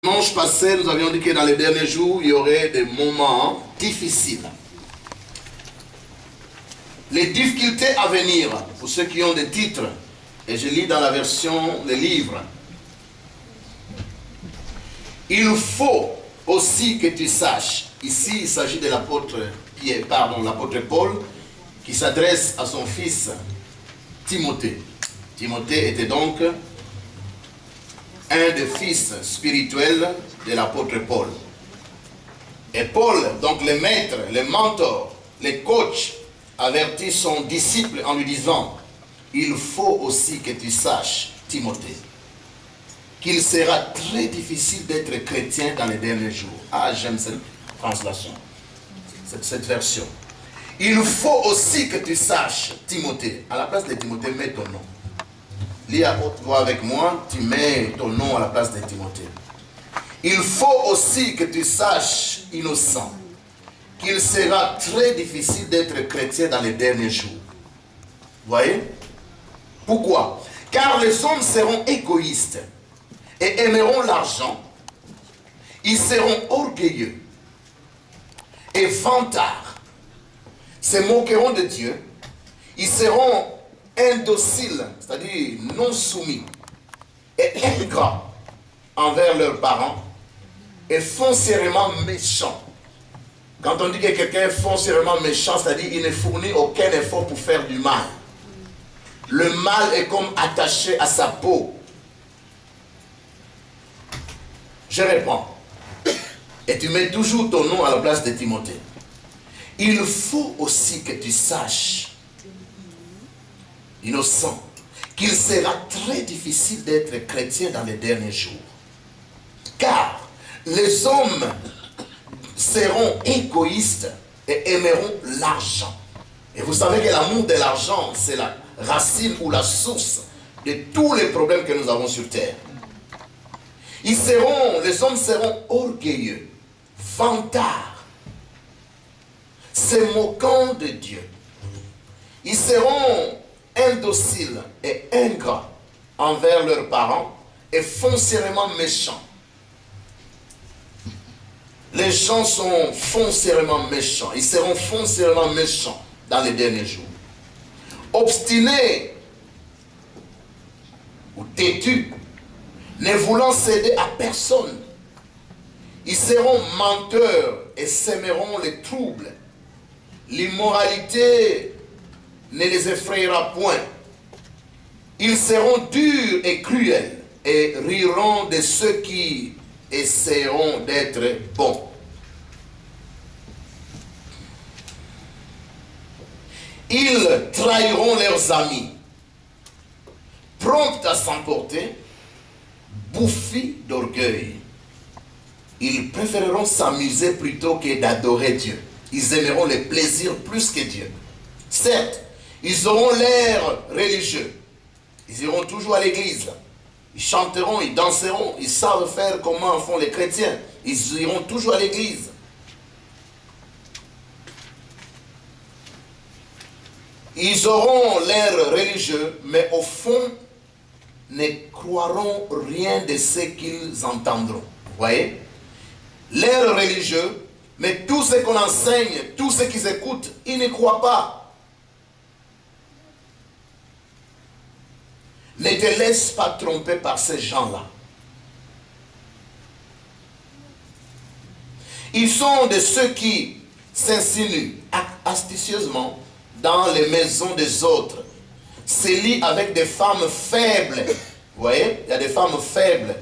Dimanche passé, nous avions dit que dans les derniers jours, il y aurait des moments difficiles. Les difficultés à venir, pour ceux qui ont des titres, et je lis dans la version des livres. Il faut aussi que tu saches, ici il s'agit de l'apôtre l'apôtre Paul, qui s'adresse à son fils Timothée. Timothée était donc un des fils spirituels de l'apôtre Paul. Et Paul, donc le maître, le mentor, le coach, avertit son disciple en lui disant: il faut aussi que tu saches, Timothée, qu'il sera très difficile d'être chrétien dans les derniers jours. Ah, j'aime cette translation, cette version. Il faut aussi que tu saches, Timothée. À la place de Timothée, mets ton nom. Lis à haute voix avec moi, tu mets ton nom à la place de Timothée. Il faut aussi que tu saches, innocent, qu'il sera très difficile d'être chrétien dans les derniers jours. Voyez? Pourquoi? Car les hommes seront égoïstes et aimeront l'argent. Ils seront orgueilleux et vantards. Se moqueront de Dieu. Ils seront indociles, c'est-à-dire non soumis, et ingrats envers leurs parents, et foncièrement méchants. Quand on dit que quelqu'un est foncièrement méchant, c'est-à-dire qu'il ne fournit aucun effort pour faire du mal. Le mal est comme attaché à sa peau. Je réponds. Et tu mets toujours ton nom à la place de Timothée. Il faut aussi que tu saches, innocent, qu'il sera très difficile d'être chrétien dans les derniers jours. Car les hommes seront égoïstes et aimeront l'argent. Et vous savez que l'amour de l'argent, c'est la racine ou la source de tous les problèmes que nous avons sur terre. Les hommes seront orgueilleux, vantards, se moquant de Dieu. Ils seront indociles et ingrats envers leurs parents et foncièrement méchants. Les gens sont foncièrement méchants. Ils seront foncièrement méchants dans les derniers jours. Obstinés ou têtus, ne voulant céder à personne. Ils seront menteurs et sèmeront les troubles. L'immoralité ne les effrayera point. Ils seront durs et cruels et riront de ceux qui essaieront d'être bons. Ils trahiront leurs amis, prompts à s'emporter, bouffis d'orgueil. Ils préféreront s'amuser plutôt que d'adorer Dieu. Ils aimeront les plaisirs plus que Dieu. Certes, ils auront l'air religieux. Ils iront toujours à l'église. Ils chanteront, ils danseront. Ils savent faire comment font les chrétiens. Ils iront toujours à l'église. Ils auront l'air religieux, mais au fond, ne croiront rien de ce qu'ils entendront. Vous voyez? L'air religieux, mais tout ce qu'on enseigne, tout ce qu'ils écoutent, ils ne croient pas. Ne te laisse pas tromper par ces gens-là. Ils sont de ceux qui s'insinuent astucieusement dans les maisons des autres, se lient avec des femmes faibles. Vous voyez, il y a des femmes faibles.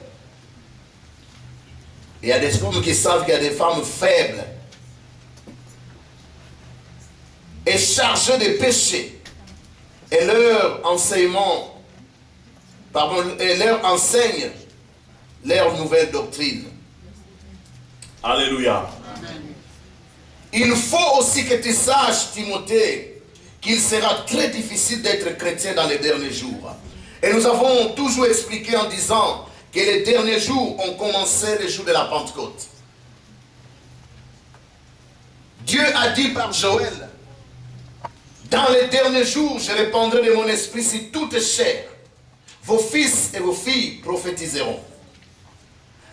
Il y a des hommes qui savent qu'il y a des femmes faibles et chargées de péché. Et leur enseignement, et leur enseigne leur nouvelle doctrine. Alléluia. Amen. Il faut aussi que tu saches, Timothée, qu'il sera très difficile d'être chrétien dans les derniers jours. Et nous avons toujours expliqué en disant que les derniers jours ont commencé les jours de la Pentecôte. Dieu a dit par Joël: dans les derniers jours, je répandrai de mon esprit sur toute chair. Vos fils et vos filles prophétiseront.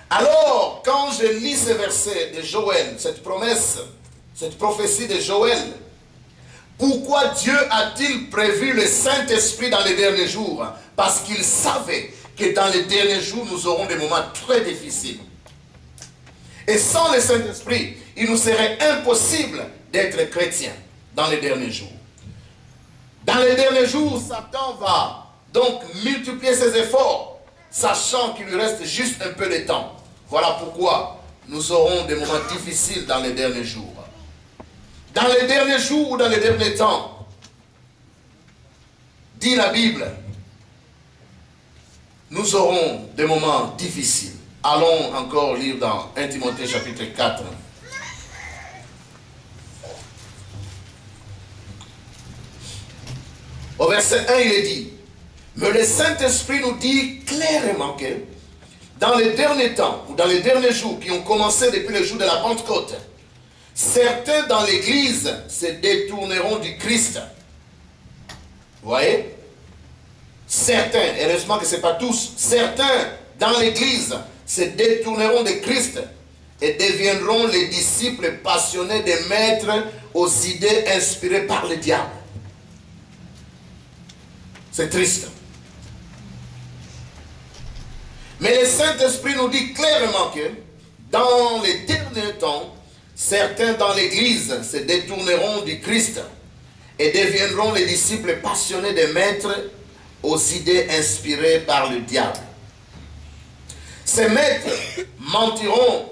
Alors, quand je lis ces versets de Joël, cette promesse, cette prophétie de Joël, pourquoi Dieu a-t-il prévu le Saint-Esprit dans les derniers jours? Parce qu'il savait que dans les derniers jours, nous aurons des moments très difficiles. Et sans le Saint-Esprit, il nous serait impossible d'être chrétiens dans les derniers jours. Dans les derniers jours, Satan va donc multiplier ses efforts, sachant qu'il lui reste juste un peu de temps. Voilà pourquoi nous aurons des moments difficiles dans les derniers jours. Dans les derniers jours ou dans les derniers temps, dit la Bible, nous aurons des moments difficiles. Allons encore lire dans 1 Timothée chapitre 4. Au verset 1, il est dit, mais le Saint-Esprit nous dit clairement que dans les derniers temps, ou dans les derniers jours qui ont commencé depuis le jour de la Pentecôte, certains dans l'Église se détourneront du Christ. Vous voyez? Certains, heureusement que ce n'est pas tous, certains dans l'Église se détourneront de Christ et deviendront les disciples passionnés des maîtres aux idées inspirées par le diable. C'est triste. Mais le Saint-Esprit nous dit clairement que dans les derniers temps, certains dans l'Église se détourneront du Christ et deviendront les disciples passionnés des maîtres aux idées inspirées par le diable. Ces maîtres mentiront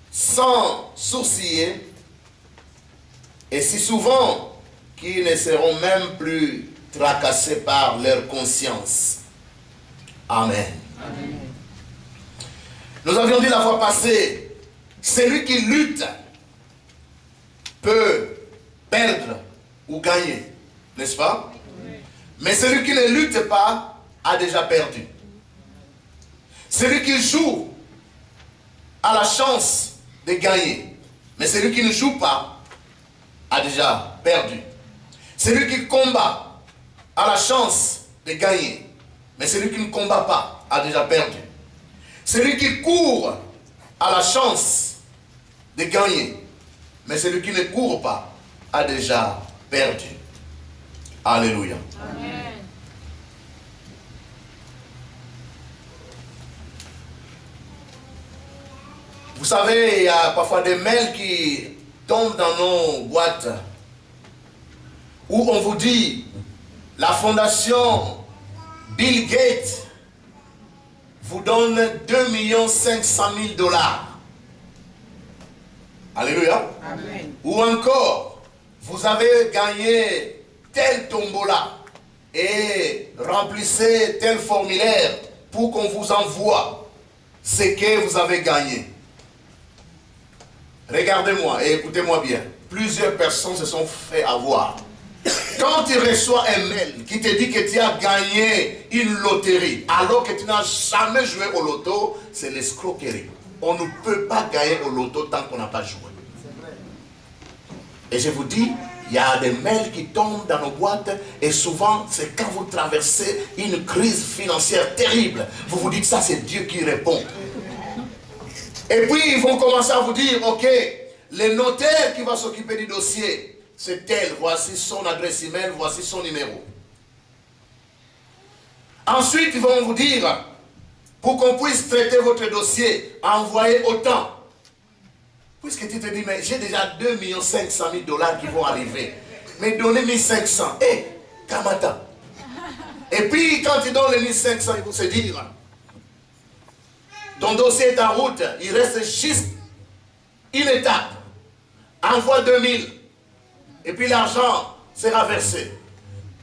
sans sourciller et si souvent qu'ils ne seront même plus tracassés par leur conscience. Amen. Amen. Nous avions dit la fois passée, celui qui lutte peut perdre ou gagner, n'est-ce pas? Oui. Mais celui qui ne lutte pas a déjà perdu. Celui qui joue a la chance de gagner, mais celui qui ne joue pas a déjà perdu. Celui qui combat a la chance de gagner, mais celui qui ne combat pas a déjà perdu. Celui qui court a la chance de gagner, mais celui qui ne court pas a déjà perdu. Alléluia. Amen. Vous savez, il y a parfois des mails qui tombent dans nos boîtes où on vous dit la fondation Bill Gates vous donne 2 500 000 $. Alléluia. Amen. Ou encore, vous avez gagné tel tombola et remplissez tel formulaire pour qu'on vous envoie ce que vous avez gagné. Regardez-moi et écoutez-moi bien. Plusieurs personnes se sont fait avoir. Quand tu reçois un mail qui te dit que tu as gagné une loterie alors que tu n'as jamais joué au loto, c'est l'escroquerie. On ne peut pas gagner au loto tant qu'on n'a pas joué. Et je vous dis, il y a des mails qui tombent dans nos boîtes et souvent c'est quand vous traversez une crise financière terrible. Vous vous dites ça, c'est Dieu qui répond. Et puis ils vont commencer à vous dire, ok, le notaire qui va s'occuper du dossier, c'est tel, voici son adresse email, voici son numéro. Ensuite, ils vont vous dire, pour qu'on puisse traiter votre dossier, envoyez autant. Puisque tu te dis, mais j'ai déjà 2 500 000 $ qui vont arriver. Mais donnez 1500. Eh, Kamata. Et puis, quand ils donnent les 1500, ils vont se dire, ton dossier est en route, il reste juste une étape. Envoie 2000. Et puis l'argent sera versé.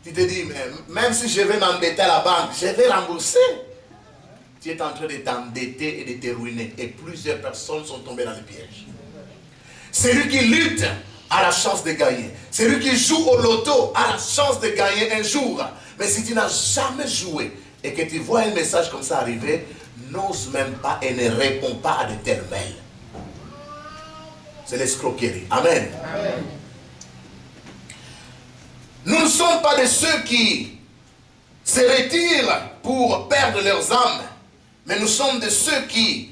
Tu te dis, mais même si je vais m'embêter à la banque, je vais rembourser. Tu es en train de t'endetter et de te ruiner. Et plusieurs personnes sont tombées dans le piège. Celui qui lutte a la chance de gagner. Celui qui joue au loto a la chance de gagner un jour. Mais si tu n'as jamais joué et que tu vois un message comme ça arriver, n'ose même pas et ne réponds pas à de tels mails. C'est l'escroquerie. Amen. Amen. Nous ne sommes pas de ceux qui se retirent pour perdre leurs âmes, mais nous sommes de ceux qui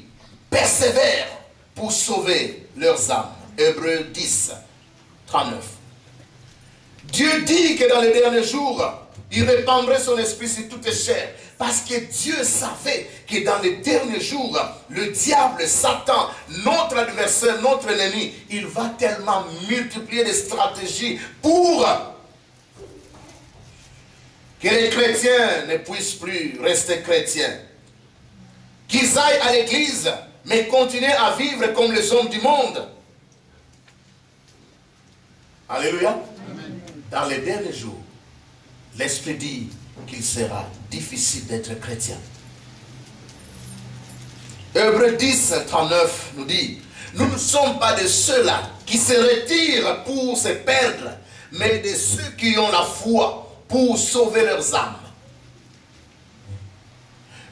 persévèrent pour sauver leurs âmes. Hébreux 10, 39. Dieu dit que dans les derniers jours, il répandrait son esprit sur toute chair. Parce que Dieu savait que dans les derniers jours, le diable, Satan, notre adversaire, notre ennemi, il va tellement multiplier des stratégies pour que les chrétiens ne puissent plus rester chrétiens. Qu'ils aillent à l'église, mais continuer à vivre comme les hommes du monde. Alléluia. Amen. Dans les derniers jours, l'Esprit dit qu'il sera difficile d'être chrétien. Hébreux 10, 39 nous dit, nous ne sommes pas de ceux-là qui se retirent pour se perdre, mais de ceux qui ont la foi pour sauver leurs âmes.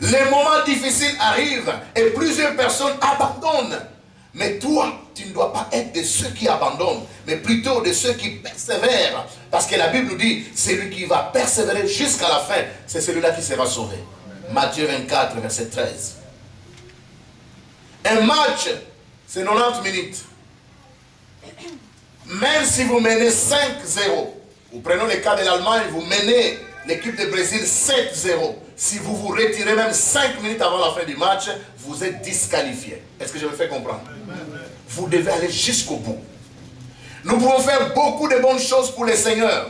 Les moments difficiles arrivent et plusieurs personnes abandonnent. Mais toi, tu ne dois pas être de ceux qui abandonnent, mais plutôt de ceux qui persévèrent. Parce que la Bible nous dit, celui qui va persévérer jusqu'à la fin, c'est celui-là qui sera sauvé. Matthieu 24, verset 13. Un match, c'est 90 minutes. Même si vous menez 5-0, vous prenez le cas de l'Allemagne, vous menez l'équipe de Brésil 7-0. Si vous vous retirez même 5 minutes avant la fin du match, vous êtes disqualifié. Est-ce que je me fais comprendre? Vous devez aller jusqu'au bout. Nous pouvons faire beaucoup de bonnes choses pour le Seigneur,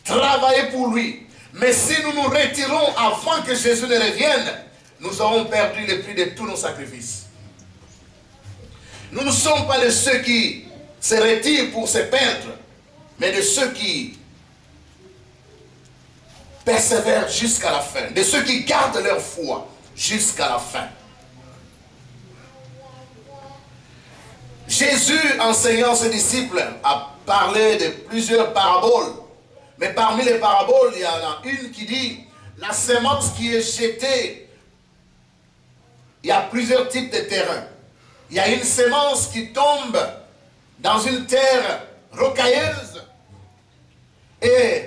travailler pour lui. Mais si nous nous retirons avant que Jésus ne revienne, nous aurons perdu le prix de tous nos sacrifices. Nous ne sommes pas de ceux qui se retirent pour se perdre, mais de ceux qui persévèrent jusqu'à la fin, de ceux qui gardent leur foi jusqu'à la fin. Jésus, enseignant ses disciples, a parlé de plusieurs paraboles. Mais parmi les paraboles, il y en a une qui dit, la semence qui est jetée, il y a plusieurs types de terrains. Il y a une semence qui tombe dans une terre rocailleuse et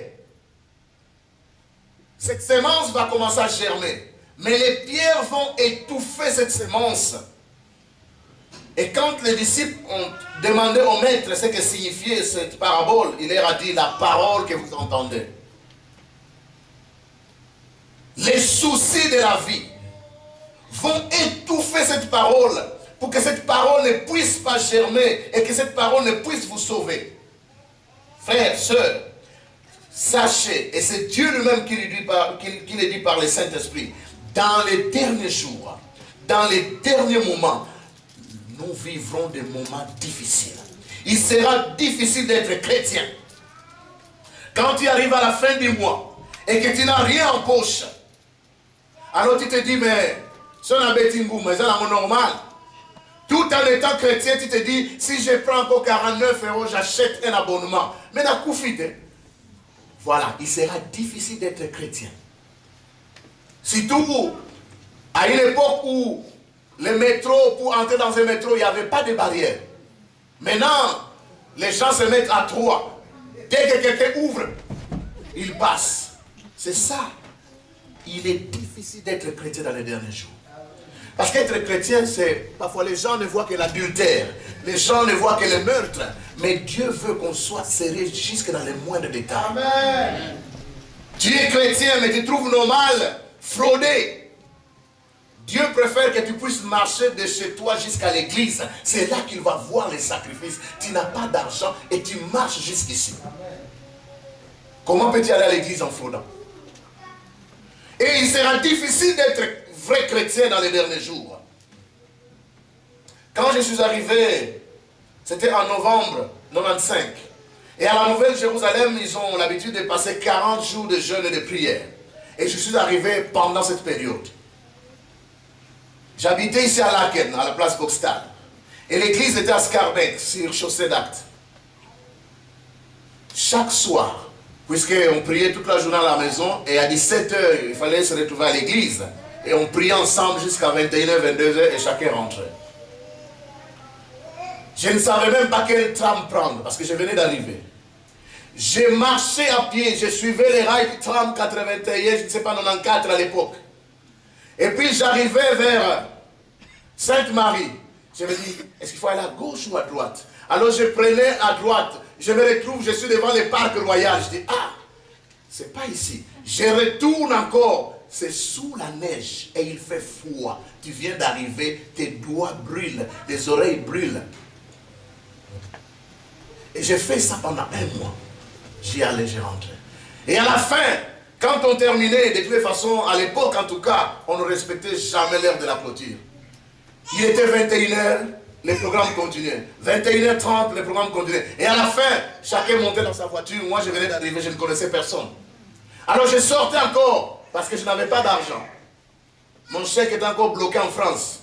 cette semence va commencer à germer. Mais les pierres vont étouffer cette semence. Et quand les disciples ont demandé au maître ce que signifiait cette parabole, il leur a dit la parole que vous entendez. Les soucis de la vie vont étouffer cette parole pour que cette parole ne puisse pas germer et que cette parole ne puisse vous sauver. Frères, sœurs, sachez, et c'est Dieu lui-même qui le dit par le Saint-Esprit, dans les derniers jours, dans les derniers moments, nous vivrons des moments difficiles. Il sera difficile d'être chrétien. Quand tu arrives à la fin du mois et que tu n'as rien en poche, alors tu te dis, mais c'est un normal. Tout en étant chrétien, tu te dis, si je prends encore 49 €, j'achète un abonnement. Mais n'a qu'oufité. Voilà, il sera difficile d'être chrétien. Surtout à une époque où le métro, pour entrer dans un métro, il n'y avait pas de barrière. Maintenant, les gens se mettent à 3. Dès que quelqu'un ouvre, il passe. C'est ça. Il est difficile d'être chrétien dans les derniers jours. Parce qu'être chrétien, c'est parfois les gens ne voient que l'adultère, les gens ne voient que le meurtre, mais Dieu veut qu'on soit sérieux jusque dans les moindres détails. Amen. Tu es chrétien, mais tu trouves normal frauder. Dieu préfère que tu puisses marcher de chez toi jusqu'à l'église. C'est là qu'il va voir les sacrifices. Tu n'as pas d'argent et tu marches jusqu'ici. Comment peux-tu aller à l'église en fraudant? Et il sera difficile d'être vrai chrétien dans les derniers jours. Quand je suis arrivé, c'était en novembre 95. Et à la Nouvelle-Jérusalem, ils ont l'habitude de passer 40 jours de jeûne et de prière. Et je suis arrivé pendant cette période. J'habitais ici à Laken, à la place Boxtal. Et l'église était à Scarbeck, sur Chaussée d'Acte. Chaque soir, puisqu'on priait toute la journée à la maison, et à 17 h, il fallait se retrouver à l'église. Et on priait ensemble jusqu'à 21 h, 22 h, et chacun rentrait. Je ne savais même pas quel tram prendre, parce que je venais d'arriver. J'ai marché à pied, je suivais les rails du tram 81, je ne sais pas, 94 à l'époque. Et puis j'arrivais vers Sainte-Marie. Je me dis, est-ce qu'il faut aller à gauche ou à droite? Alors je prenais à droite. Je me retrouve, je suis devant le parc royal. Je dis, ah, c'est pas ici. Je retourne encore. C'est sous la neige et il fait froid. Tu viens d'arriver, tes doigts brûlent, tes oreilles brûlent. Et j'ai fait ça pendant un mois. J'y allais, j'ai rentré. Et à la fin, quand on terminait, de toute façon, à l'époque en tout cas, on ne respectait jamais l'heure de la clôture. Il était 21h, le programme continuait. 21h30, le programme continuait. Et à la fin, chacun montait dans sa voiture. Moi, je venais d'arriver, je ne connaissais personne. Alors je sortais encore, parce que je n'avais pas d'argent. Mon chèque était encore bloqué en France.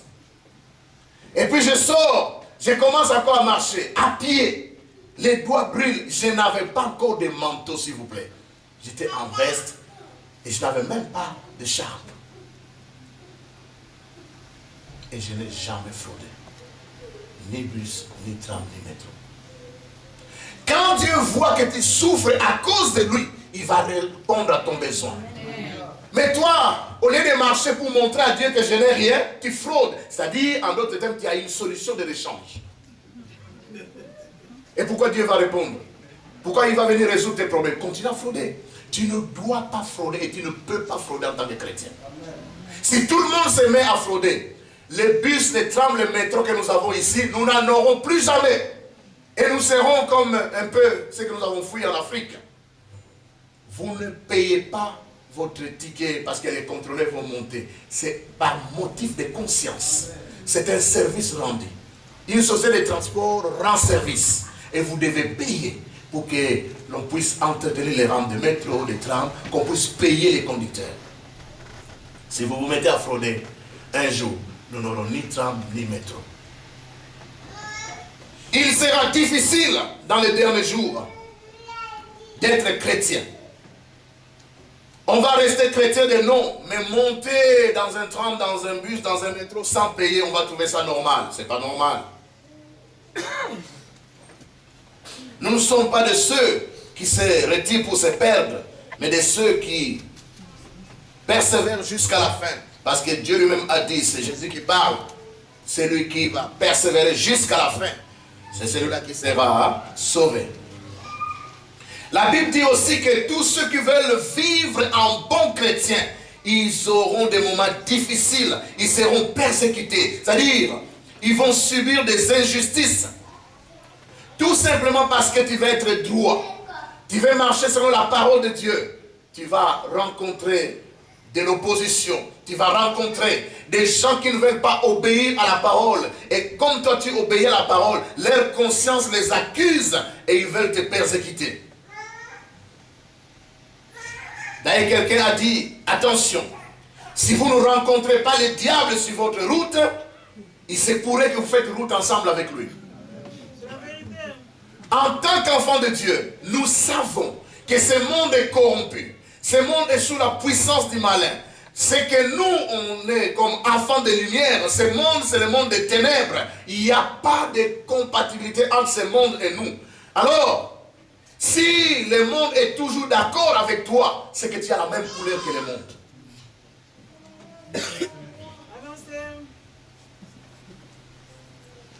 Et puis je sors, je commence encore à marcher, à pied. Les doigts brûlent. Je n'avais pas encore de manteau, s'il vous plaît. J'étais en veste et je n'avais même pas de charpe. Et je n'ai jamais fraudé. Ni bus, ni tram, ni métro. Quand Dieu voit que tu souffres à cause de lui, il va répondre à ton besoin. Mais toi, au lieu de marcher pour montrer à Dieu que je n'ai rien, tu fraudes. C'est-à-dire, en d'autres termes, tu as une solution de l'échange. Et pourquoi Dieu va répondre? Pourquoi il va venir résoudre tes problèmes? Continue à frauder. Tu ne dois pas frauder et tu ne peux pas frauder en tant que chrétien. Si tout le monde se met à frauder, les bus, les trams, les métros que nous avons ici, nous n'en aurons plus jamais. Et nous serons comme un peu ce que nous avons fui en Afrique. Vous ne payez pas votre ticket parce que les contrôleurs vont monter. C'est par motif de conscience. C'est un service rendu. Une société de transport rend service. Et vous devez payer pour que l'on puisse entretenir les rames de métro, de tram, qu'on puisse payer les conducteurs. Si vous vous mettez à frauder, un jour, nous n'aurons ni tram ni métro. Il sera difficile dans les derniers jours d'être chrétien. On va rester chrétien de nom, mais monter dans un tram, dans un bus, dans un métro sans payer, on va trouver ça normal. C'est pas normal. Nous ne sommes pas de ceux qui se retirent pour se perdre, mais de ceux qui persévèrent jusqu'à la fin. Parce que Dieu lui-même a dit, c'est Jésus qui parle, c'est lui qui va persévérer jusqu'à la fin. C'est celui-là qui sera sauvé. La Bible dit aussi que tous ceux qui veulent vivre en bons chrétiens, ils auront des moments difficiles, ils seront persécutés. C'est-à-dire, ils vont subir des injustices. Tout simplement parce que tu vas être droit. Tu vas marcher selon la parole de Dieu. Tu vas rencontrer de l'opposition. Tu vas rencontrer des gens qui ne veulent pas obéir à la parole. Et comme toi tu obéis à la parole, leur conscience les accuse et ils veulent te persécuter. D'ailleurs, quelqu'un a dit, attention, si vous ne rencontrez pas le diable sur votre route, il se pourrait que vous faites route ensemble avec lui. En tant qu'enfant de Dieu, nous savons que ce monde est corrompu. Ce monde est sous la puissance du malin. C'est que nous, on est comme enfants de lumière. Ce monde, c'est le monde des ténèbres. Il n'y a pas de compatibilité entre ce monde et nous. Alors, si le monde est toujours d'accord avec toi, c'est que tu as la même couleur que le monde.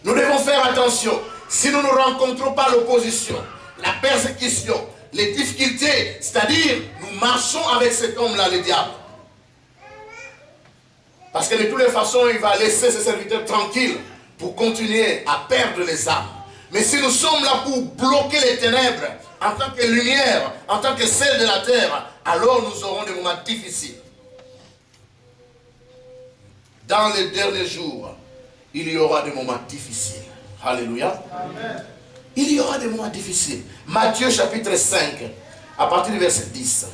Nous devons faire attention. Si nous ne rencontrons pas l'opposition, la persécution, les difficultés, c'est-à-dire nous marchons avec cet homme-là, le diable. Parce que de toutes les façons, il va laisser ses serviteurs tranquilles pour continuer à perdre les âmes. Mais si nous sommes là pour bloquer les ténèbres, en tant que lumière, en tant que sel de la terre, alors nous aurons des moments difficiles. Dans les derniers jours, il y aura des moments difficiles. Alléluia. Amen. Il y aura des moments difficiles. Matthieu chapitre 5, à partir du verset 10.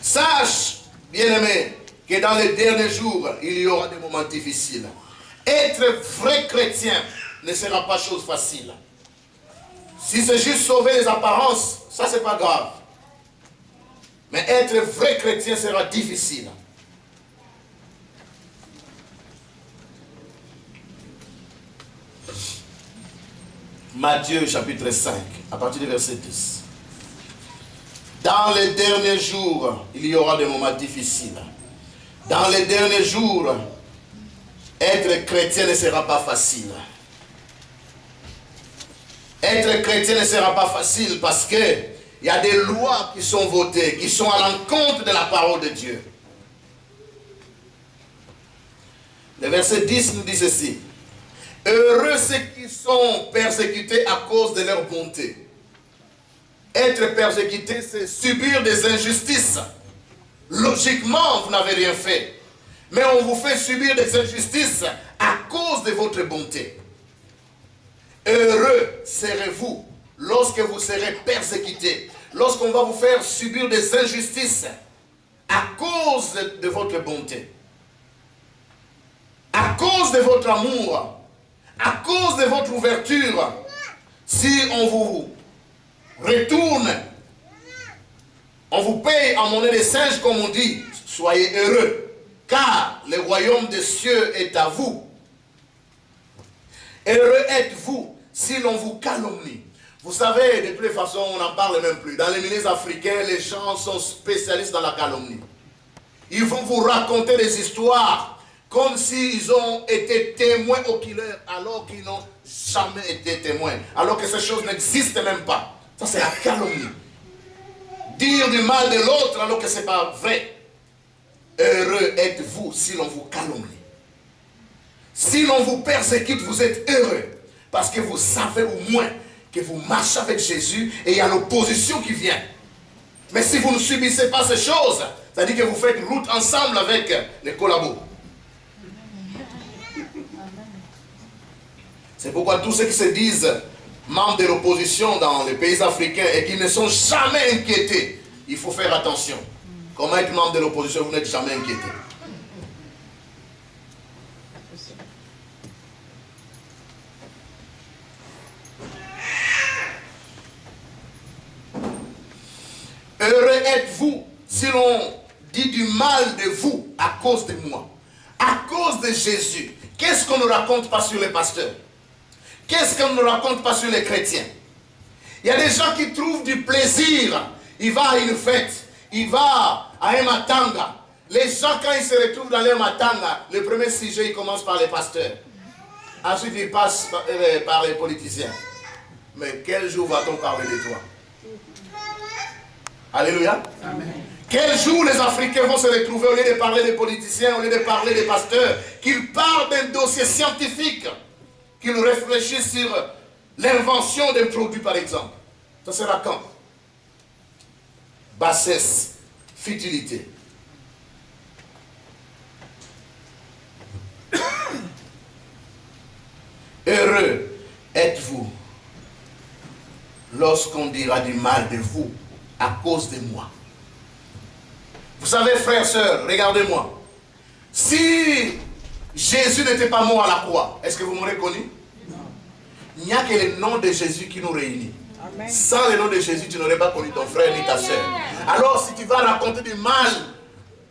Sache, bien-aimé, que dans les derniers jours, il y aura des moments difficiles. Être vrai chrétien ne sera pas chose facile. Si c'est juste sauver les apparences, ça c'est pas grave. Mais être vrai chrétien sera difficile. Matthieu chapitre 5, à partir du verset 10. Dans les derniers jours, il y aura des moments difficiles. Dans les derniers jours, Être chrétien ne sera pas facile. Être chrétien ne sera pas facile parce que il y a des lois qui sont votées, qui sont à l'encontre de la parole de Dieu. Le verset 10 nous dit ceci. Heureux ceux qui sont persécutés à cause de leur bonté. Être persécuté, c'est subir des injustices. Logiquement, vous n'avez rien fait. Mais on vous fait subir des injustices à cause de votre bonté. Heureux serez-vous lorsque vous serez persécutés. Lorsqu'on va vous faire subir des injustices à cause de votre bonté. À cause de votre amour. À cause de votre ouverture. Si on vous retourne, on vous paye en monnaie de singe comme on dit, soyez heureux, car le royaume des cieux est à vous. Heureux êtes-vous si l'on vous calomnie. Vous savez, de toutes les façons, on n'en parle même plus. Dans les milieux africains, les gens sont spécialistes dans la calomnie. Ils vont vous raconter des histoires comme s'ils ont été témoins oculaires alors qu'ils n'ont jamais été témoins. Alors que ces choses n'existent même pas. Ça, c'est la calomnie. Dire du mal de l'autre alors que ce n'est pas vrai. Heureux êtes-vous si l'on vous calomnie. Si l'on vous persécute, vous êtes heureux. Parce que vous savez au moins que vous marchez avec Jésus et il y a l'opposition qui vient. Mais si vous ne subissez pas ces choses, ça dit que vous faites route ensemble avec les collabos. C'est pourquoi tous ceux qui se disent membres de l'opposition dans les pays africains et qui ne sont jamais inquiétés, il faut faire attention. Comment être membre de l'opposition, vous n'êtes jamais inquiété. Heureux êtes-vous si l'on dit du mal de vous à cause de moi, à cause de Jésus. Qu'est-ce qu'on ne raconte pas sur les pasteurs? Qu'est-ce qu'on ne raconte pas sur les chrétiens? Il y a des gens qui trouvent du plaisir. Il va à une fête, il va à un matanga. Les gens, quand ils se retrouvent dans leur matanga, le premier sujet, il commence par les pasteurs. Ensuite, il passe par les politiciens. Mais quel jour va-t-on parler de toi? Alléluia. Amen. Quel jour les Africains vont se retrouver, au lieu de parler des politiciens, au lieu de parler des pasteurs, qu'ils parlent d'un dossier scientifique, qu'ils réfléchissent sur l'invention d'un produit, par exemple. Ça sera quand? Bassesse, futilité. Heureux êtes-vous lorsqu'on dira du mal de vous à cause de moi. Vous savez, frères, sœurs, regardez-moi. Si Jésus n'était pas mort à la croix, est-ce que vous m'aurez connu? Non. Il n'y a que le nom de Jésus qui nous réunit. Amen. Sans le nom de Jésus, tu n'aurais pas connu ton frère ni ta sœur. Alors, si tu vas raconter du mal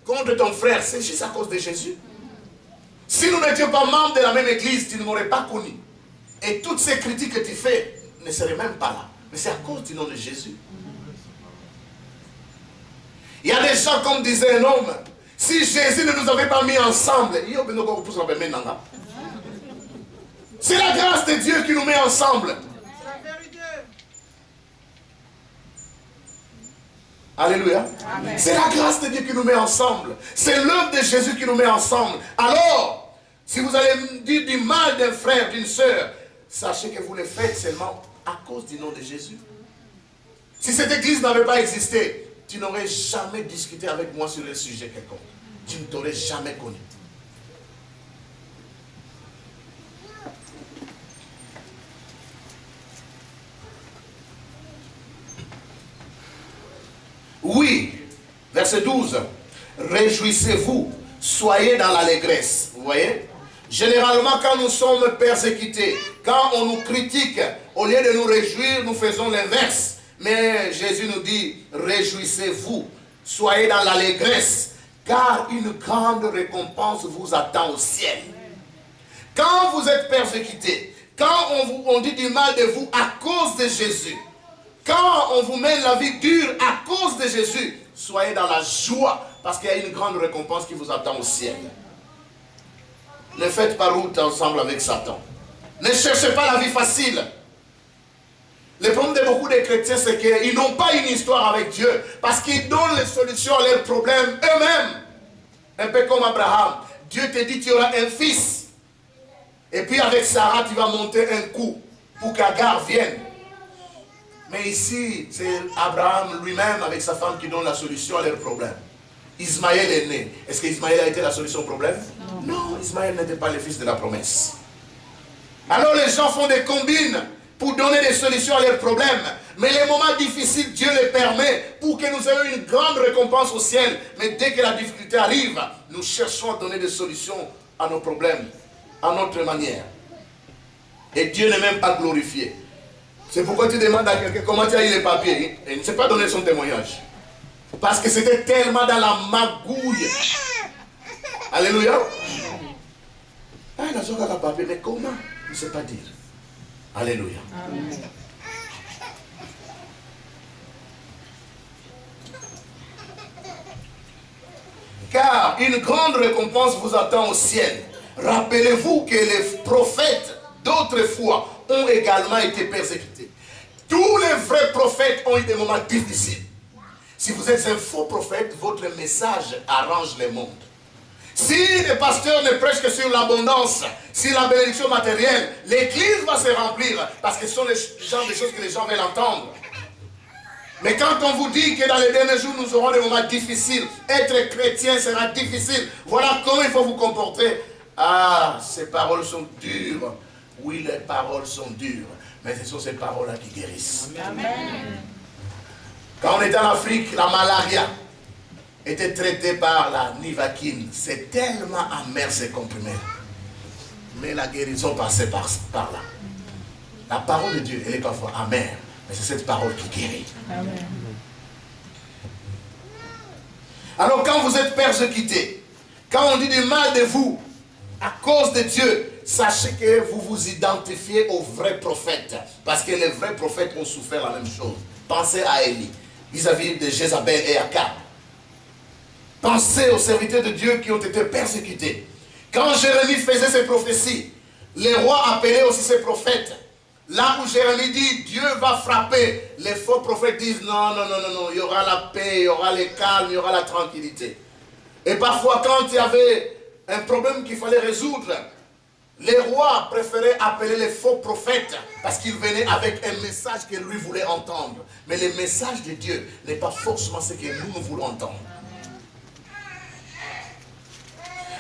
contre ton frère, c'est juste à cause de Jésus. Si nous n'étions pas membres de la même église, tu ne m'aurais pas connu. Et toutes ces critiques que tu fais ne seraient même pas là. Mais c'est à cause du nom de Jésus. Il y a des gens, comme disait un homme, si Jésus ne nous avait pas mis ensemble, c'est la grâce de Dieu qui nous met ensemble. Alléluia. C'est la grâce de Dieu qui nous met ensemble. C'est l'œuvre de Jésus qui nous met ensemble. Alors, si vous allez me dire du mal d'un frère, d'une sœur, sachez que vous le faites seulement à cause du nom de Jésus. Si cette église n'avait pas existé, tu n'aurais jamais discuté avec moi sur un sujet quelconque. Tu ne t'aurais jamais connu. Oui, verset 12. Réjouissez-vous, soyez dans l'allégresse. Vous voyez? Généralement, quand nous sommes persécutés, quand on nous critique, au lieu de nous réjouir, nous faisons l'inverse. Mais Jésus nous dit, réjouissez-vous, soyez dans l'allégresse, car une grande récompense vous attend au ciel. Quand vous êtes persécutés, quand on dit du mal de vous à cause de Jésus, quand on vous mène la vie dure à cause de Jésus, soyez dans la joie, parce qu'il y a une grande récompense qui vous attend au ciel. Ne faites pas route ensemble avec Satan. Ne cherchez pas la vie facile. Le problème de beaucoup de chrétiens, c'est qu'ils n'ont pas une histoire avec Dieu parce qu'ils donnent les solutions à leurs problèmes eux-mêmes. Un peu comme Abraham. Dieu te dit tu auras un fils. Et puis avec Sarah, tu vas monter un coup pour qu'Agar vienne. Mais ici, c'est Abraham lui-même avec sa femme qui donne la solution à leurs problèmes. Ismaël est né. Est-ce qu'Ismaël a été la solution au problème? Non, Ismaël n'était pas le fils de la promesse. Alors les gens font des combines pour donner des solutions à leurs problèmes. Mais les moments difficiles, Dieu les permet pour que nous ayons une grande récompense au ciel. Mais dès que la difficulté arrive, nous cherchons à donner des solutions à nos problèmes, à notre manière. Et Dieu n'est même pas glorifié. C'est pourquoi tu demandes à quelqu'un comment tu as eu les papiers. Et il ne sait pas donner son témoignage. Parce que c'était tellement dans la magouille. Alléluia. Ah, il a besoin d'un papier, mais comment? Il ne sait pas dire. Alléluia. Amen. Car une grande récompense vous attend au ciel. Rappelez-vous que les prophètes d'autrefois ont également été persécutés. Tous les vrais prophètes ont eu des moments difficiles. Si vous êtes un faux prophète, votre message arrange le monde. Si les pasteurs ne prêchent que sur l'abondance, sur la bénédiction matérielle, l'église va se remplir parce que ce sont les genres de choses que les gens veulent entendre. Mais quand on vous dit que dans les derniers jours, nous aurons des moments difficiles, être chrétien sera difficile, voilà comment il faut vous comporter. Ah, ces paroles sont dures. Oui, les paroles sont dures, mais ce sont ces paroles-là qui guérissent. Amen. Quand on était en Afrique, la malaria était traitée par la nivaquine. C'est tellement amer ces comprimés. Mais la guérison passait par là. La parole de Dieu, elle est parfois amère. Mais c'est cette parole qui guérit. Amen. Alors quand vous êtes persécutés, quand on dit du mal de vous, à cause de Dieu, sachez que vous vous identifiez aux vrais prophètes. Parce que les vrais prophètes ont souffert la même chose. Pensez à Élie, vis-à-vis de Jézabel et Akab. Pensez aux serviteurs de Dieu qui ont été persécutés. Quand Jérémie faisait ses prophéties, les rois appelaient aussi ses prophètes. Là où Jérémie dit, Dieu va frapper, les faux prophètes disent, non, non, non, non, non, il y aura la paix, il y aura le calme, il y aura la tranquillité. Et parfois, quand il y avait un problème qu'il fallait résoudre, les rois préféraient appeler les faux prophètes parce qu'ils venaient avec un message que lui voulait entendre. Mais le message de Dieu n'est pas forcément ce que nous voulons entendre.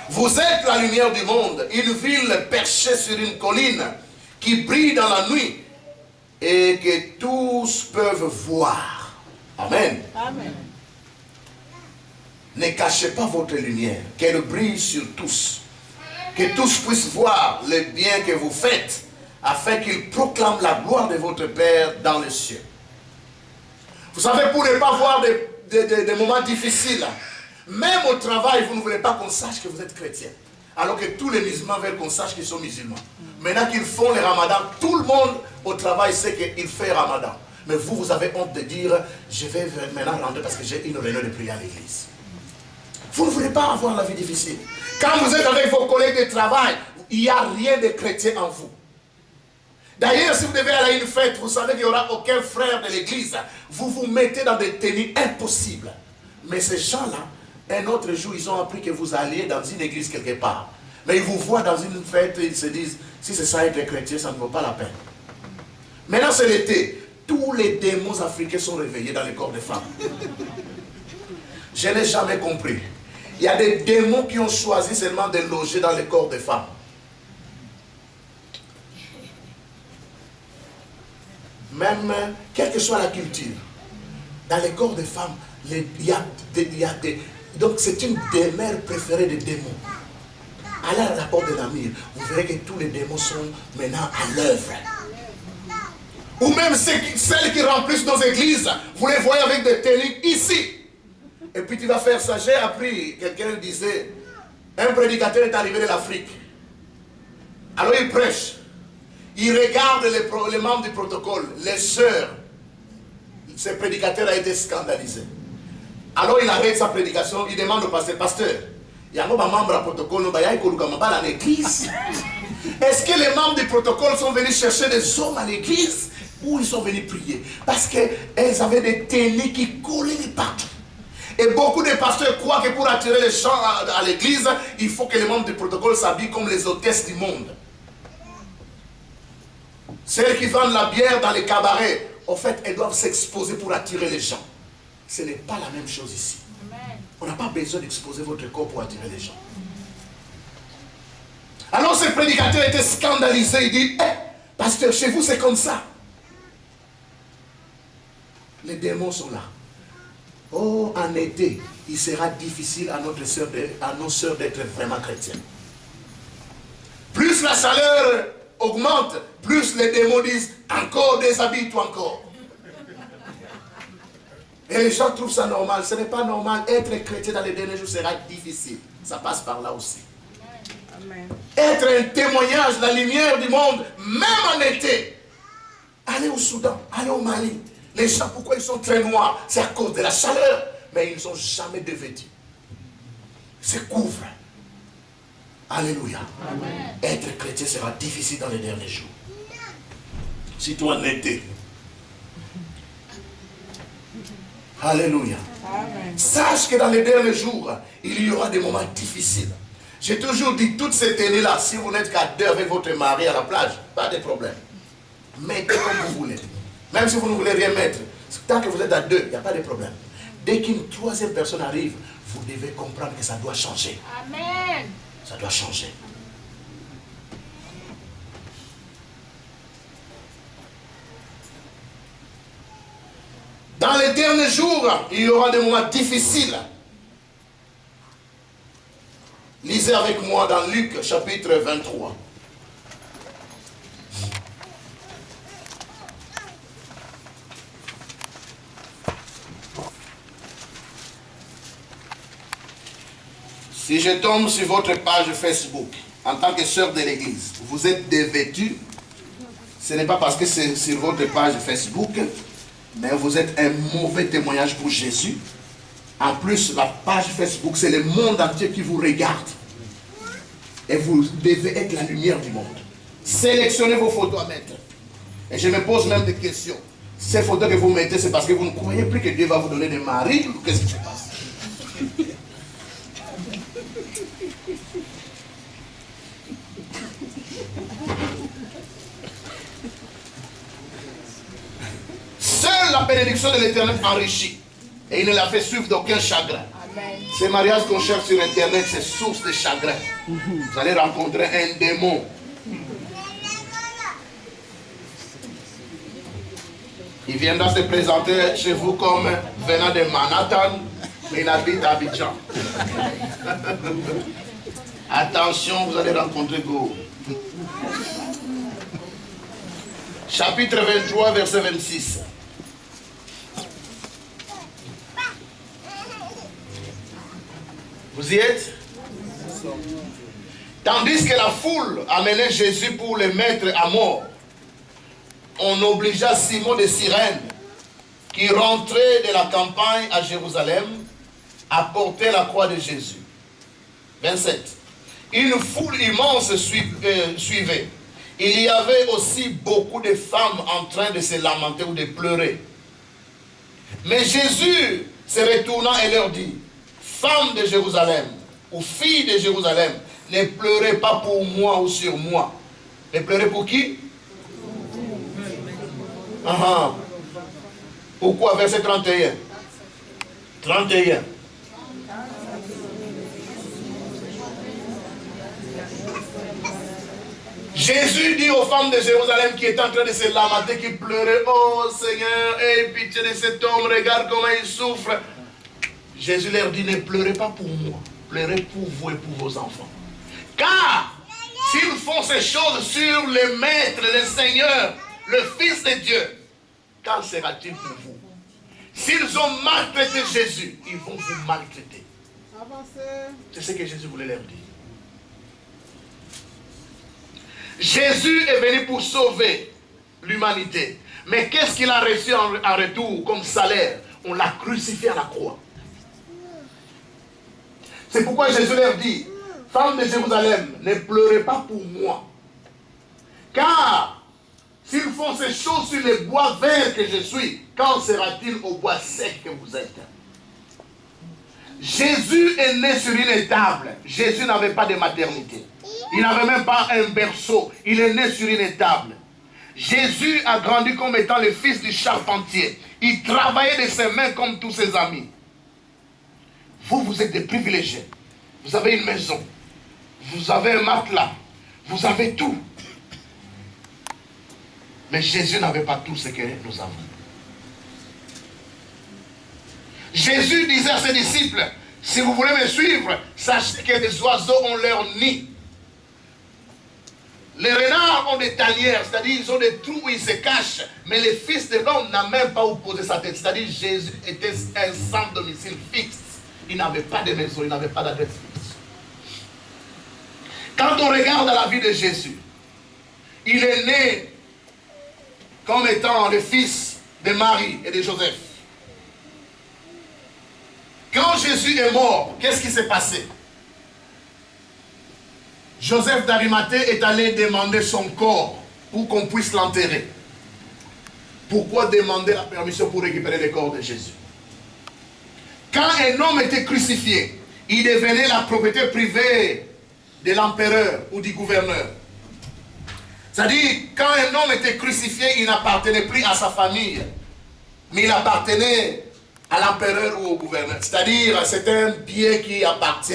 Vous êtes la lumière du monde, une ville perchée sur une colline qui brille dans la nuit et que tous peuvent voir. Amen. Amen. Ne cachez pas votre lumière, qu'elle brille sur tous. Que tous puissent voir le bien que vous faites, afin qu'ils proclament la gloire de votre Père dans les cieux. Vous savez, pour ne pas voir des moments difficiles, même au travail, vous ne voulez pas qu'on sache que vous êtes chrétien. Alors que tous les musulmans veulent qu'on sache qu'ils sont musulmans. Maintenant qu'ils font le ramadan, tout le monde au travail sait qu'il fait ramadan. Mais vous, vous avez honte de dire, je vais maintenant rentrer parce que j'ai une réunion de prière à l'église. Vous ne voulez pas avoir la vie difficile. Quand vous êtes avec vos collègues de travail, il n'y a rien de chrétien en vous. D'ailleurs, si vous devez aller à une fête, vous savez qu'il n'y aura aucun frère de l'église. Vous vous mettez dans des tenues impossibles. Mais ces gens-là, un autre jour, ils ont appris que vous alliez dans une église quelque part. Mais ils vous voient dans une fête et ils se disent, si c'est ça être chrétien, ça ne vaut pas la peine. Maintenant, c'est l'été. Tous les démons africains sont réveillés dans les corps des femmes. Je n'ai jamais compris. Il y a des démons qui ont choisi seulement de loger dans les corps des femmes. Même, quelle que soit la culture, dans les corps des femmes, donc c'est une des mères préférées des démons. Allez à la porte de Namir, vous verrez que tous les démons sont maintenant à l'œuvre. Ou même celles qui remplissent nos églises, vous les voyez avec des tenues ici. Et puis tu vas faire ça. J'ai appris, quelqu'un disait, un prédicateur est arrivé de l'Afrique. Alors il prêche. Il regarde les membres du protocole, les sœurs. Ce prédicateur a été scandalisé. Alors il arrête sa prédication, il demande au pasteur, pasteur, Il y a un membre du protocole, il y a un l'église. Est-ce que les membres du protocole sont venus chercher des hommes à l'église ou ils sont venus prier? Parce qu'elles avaient des tennis qui collaient les partout. Et beaucoup de pasteurs croient que pour attirer les gens à l'église, il faut que les membres du protocole s'habillent comme les hôtesses du monde. Celles qui vendent la bière dans les cabarets, en fait, elles doivent s'exposer pour attirer les gens. Ce n'est pas la même chose ici. On n'a pas besoin d'exposer votre corps pour attirer les gens. Alors ce prédicateur était scandalisé. Il dit, pasteur, chez vous c'est comme ça. Les démons sont là. Oh, en été, il sera difficile à nos sœurs d'être vraiment chrétiennes. Plus la chaleur augmente, plus les démons disent, encore déshabille-toi encore. Et les gens trouvent ça normal. Ce n'est pas normal. Être chrétien dans les derniers jours sera difficile. Ça passe par là aussi. Amen. Être un témoignage de la lumière du monde, même en été. Allez au Soudan, allez au Mali. Les gens, pourquoi ils sont très noirs? C'est à cause de la chaleur. Mais ils ne sont jamais dévêtus. Ils se couvrent. Alléluia. Amen. Être chrétien sera difficile dans les derniers jours. Surtout en été. Alléluia. Amen. Sache que dans les derniers jours, il y aura des moments difficiles. J'ai toujours dit, toutes ces tenues-là, si vous n'êtes qu'à deux avec votre mari à la plage, pas de problème. Mettez comme vous voulez. Même si vous ne voulez rien mettre, tant que vous êtes à deux, il n'y a pas de problème. Dès qu'une troisième personne arrive, vous devez comprendre que ça doit changer. Amen. Ça doit changer. Dans les derniers jours, il y aura des moments difficiles. Lisez avec moi dans Luc chapitre 23. Si je tombe sur votre page Facebook, en tant que sœur de l'église, vous êtes dévêtue, ce n'est pas parce que c'est sur votre page Facebook, mais vous êtes un mauvais témoignage pour Jésus. En plus, la page Facebook, c'est le monde entier qui vous regarde. Et vous devez être la lumière du monde. Sélectionnez vos photos à mettre. Et je me pose même des questions. Ces photos que vous mettez, c'est parce que vous ne croyez plus que Dieu va vous donner des maris ou qu'est-ce qui se passe? Seule la bénédiction de l'Éternel enrichit. Et il ne l'a fait suivre d'aucun chagrin. Amen. Ces mariages qu'on cherche sur Internet, c'est source de chagrin. Vous allez rencontrer un démon. Il viendra se présenter chez vous comme venant de Manhattan, mais il habite à Abidjan. Attention, vous allez rencontrer Go. Chapitre 23, verset 26. Vous y êtes? Tandis que la foule amenait Jésus pour le mettre à mort, on obligea Simon de Cyrène, qui rentrait de la campagne à Jérusalem, à porter la croix de Jésus. 27. Une foule immense suivait. Il y avait aussi beaucoup de femmes en train de se lamenter ou de pleurer. Mais Jésus se retourna et leur dit, femmes de Jérusalem, ou filles de Jérusalem, ne pleurez pas pour moi ou sur moi. Ne pleurez pour qui? Pourquoi? Verset 31. 31. Jésus dit aux femmes de Jérusalem qui étaient en train de se lamenter, qui pleuraient, oh Seigneur, aie pitié de cet homme, regarde comment il souffre. Jésus leur dit, ne pleurez pas pour moi, pleurez pour vous et pour vos enfants. Car s'ils font ces choses sur le Maître, le Seigneur, le Fils de Dieu, qu'en sera-t-il pour vous? S'ils ont maltraité Jésus, ils vont vous maltraiter. C'est ce que Jésus voulait leur dire. Jésus est venu pour sauver l'humanité. Mais qu'est-ce qu'il a reçu en retour comme salaire? On l'a crucifié à la croix. C'est pourquoi Jésus leur dit, femmes de Jérusalem, ne pleurez pas pour moi. Car s'ils font ces choses sur les bois verts que je suis, quand sera-t-il au bois sec que vous êtes? Jésus est né sur une étable. Jésus n'avait pas de maternité. Il n'avait même pas un berceau. Il est né sur une étable. Jésus a grandi comme étant le fils du charpentier. Il travaillait de ses mains comme tous ses amis. Vous, vous êtes des privilégiés. Vous avez une maison. Vous avez un matelas. Vous avez tout. Mais Jésus n'avait pas tout ce que nous avons. Jésus disait à ses disciples, si vous voulez me suivre, sachez que les oiseaux ont leur nid. Les renards ont des tanières, c'est-à-dire ils ont des trous où ils se cachent. Mais le Fils de l'homme n'a même pas où poser sa tête. C'est-à-dire Jésus était un sans domicile fixe. Il n'avait pas de maison, il n'avait pas d'adresse fixe. Quand on regarde la vie de Jésus, il est né comme étant le fils de Marie et de Joseph. Quand Jésus est mort, qu'est-ce qui s'est passé? Joseph d'Arimathée est allé demander son corps pour qu'on puisse l'enterrer. Pourquoi demander la permission pour récupérer le corps de Jésus? Quand un homme était crucifié, il devenait la propriété privée de l'empereur ou du gouverneur. C'est-à-dire, quand un homme était crucifié, il n'appartenait plus à sa famille, mais il appartenait à l'empereur ou au gouverneur. C'est-à-dire, c'est un bien qui appartient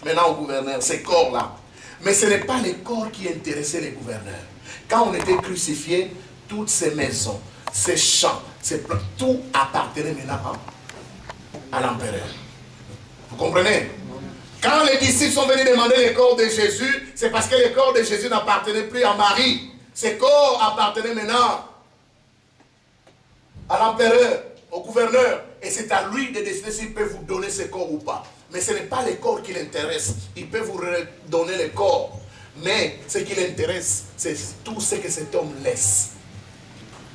maintenant au gouverneur, ces corps-là. Mais ce n'est pas les corps qui intéressaient les gouverneurs. Quand on était crucifié, toutes ces maisons, ces champs, tout appartenait maintenant à l'empereur. Vous comprenez? Quand les disciples sont venus demander le corps de Jésus, c'est parce que le corps de Jésus n'appartenait plus à Marie. Ces corps appartenaient maintenant à l'empereur, au gouverneur. Et c'est à lui de décider s'il peut vous donner ce corps ou pas. Mais ce n'est pas le corps qui l'intéresse. Il peut vous donner le corps. Mais ce qui l'intéresse, c'est tout ce que cet homme laisse.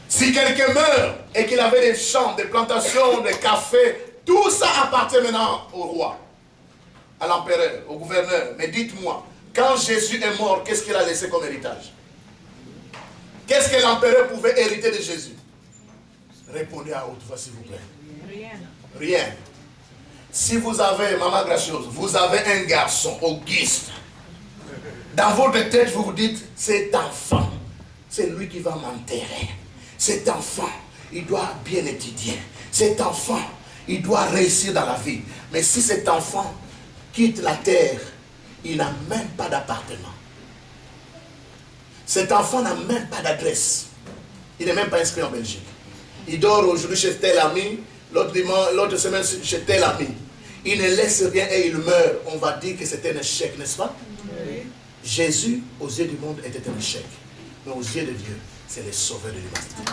Si quelqu'un meurt et qu'il avait des champs, des plantations, des cafés, tout ça appartient maintenant au roi, à l'empereur, au gouverneur. Mais dites-moi, quand Jésus est mort, qu'est-ce qu'il a laissé comme héritage? Qu'est-ce que l'empereur pouvait hériter de Jésus? Répondez à haute voix, s'il vous plaît. Rien. Rien. Si vous avez, maman gracieuse, vous avez un garçon auguste, dans votre tête, vous vous dites, cet enfant, c'est lui qui va m'enterrer. Cet enfant, il doit bien étudier. Cet enfant, il doit réussir dans la vie. Mais si cet enfant quitte la terre, il n'a même pas d'appartement. Cet enfant n'a même pas d'adresse. Il n'est même pas inscrit en Belgique. Il dort aujourd'hui chez tel ami, l'autre semaine chez tel ami. Il ne laisse rien et il meurt. On va dire que c'était un échec, n'est-ce pas? Oui. Jésus, aux yeux du monde, était un échec. Mais aux yeux de Dieu, c'est le sauveur de l'humanité.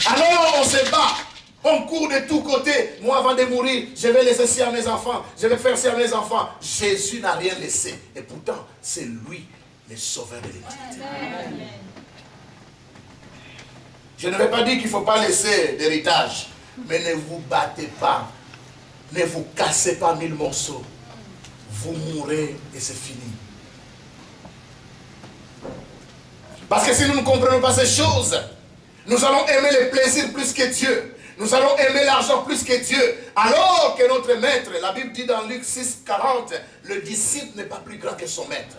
Alors on se bat. On court de tous côtés. Moi, avant de mourir, je vais laisser ça à mes enfants. Je vais faire ça à mes enfants. Jésus n'a rien laissé. Et pourtant, c'est lui, le sauveur de l'humanité. Je ne vais pas dire qu'il ne faut pas laisser d'héritage. Mais ne vous battez pas. Ne vous cassez pas 1000 morceaux. Vous mourrez et c'est fini. Parce que si nous ne comprenons pas ces choses, nous allons aimer les plaisirs plus que Dieu. Nous allons aimer l'argent plus que Dieu. Alors que notre maître, la Bible dit dans Luc 6, 40, le disciple n'est pas plus grand que son maître.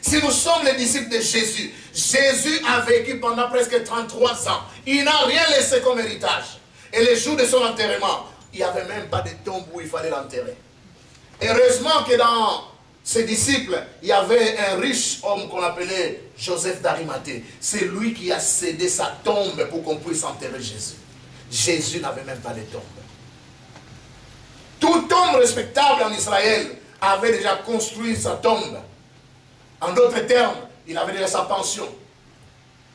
Si nous sommes les disciples de Jésus, Jésus a vécu pendant presque 33 ans. Il n'a rien laissé comme héritage. Et le jour de son enterrement, il n'y avait même pas de tombe où il fallait l'enterrer. Heureusement que dans ses disciples, il y avait un riche homme qu'on appelait Joseph d'Arimathée. C'est lui qui a cédé sa tombe pour qu'on puisse enterrer Jésus. Jésus n'avait même pas de tombe. Tout homme respectable en Israël avait déjà construit sa tombe. En d'autres termes, il avait déjà sa pension.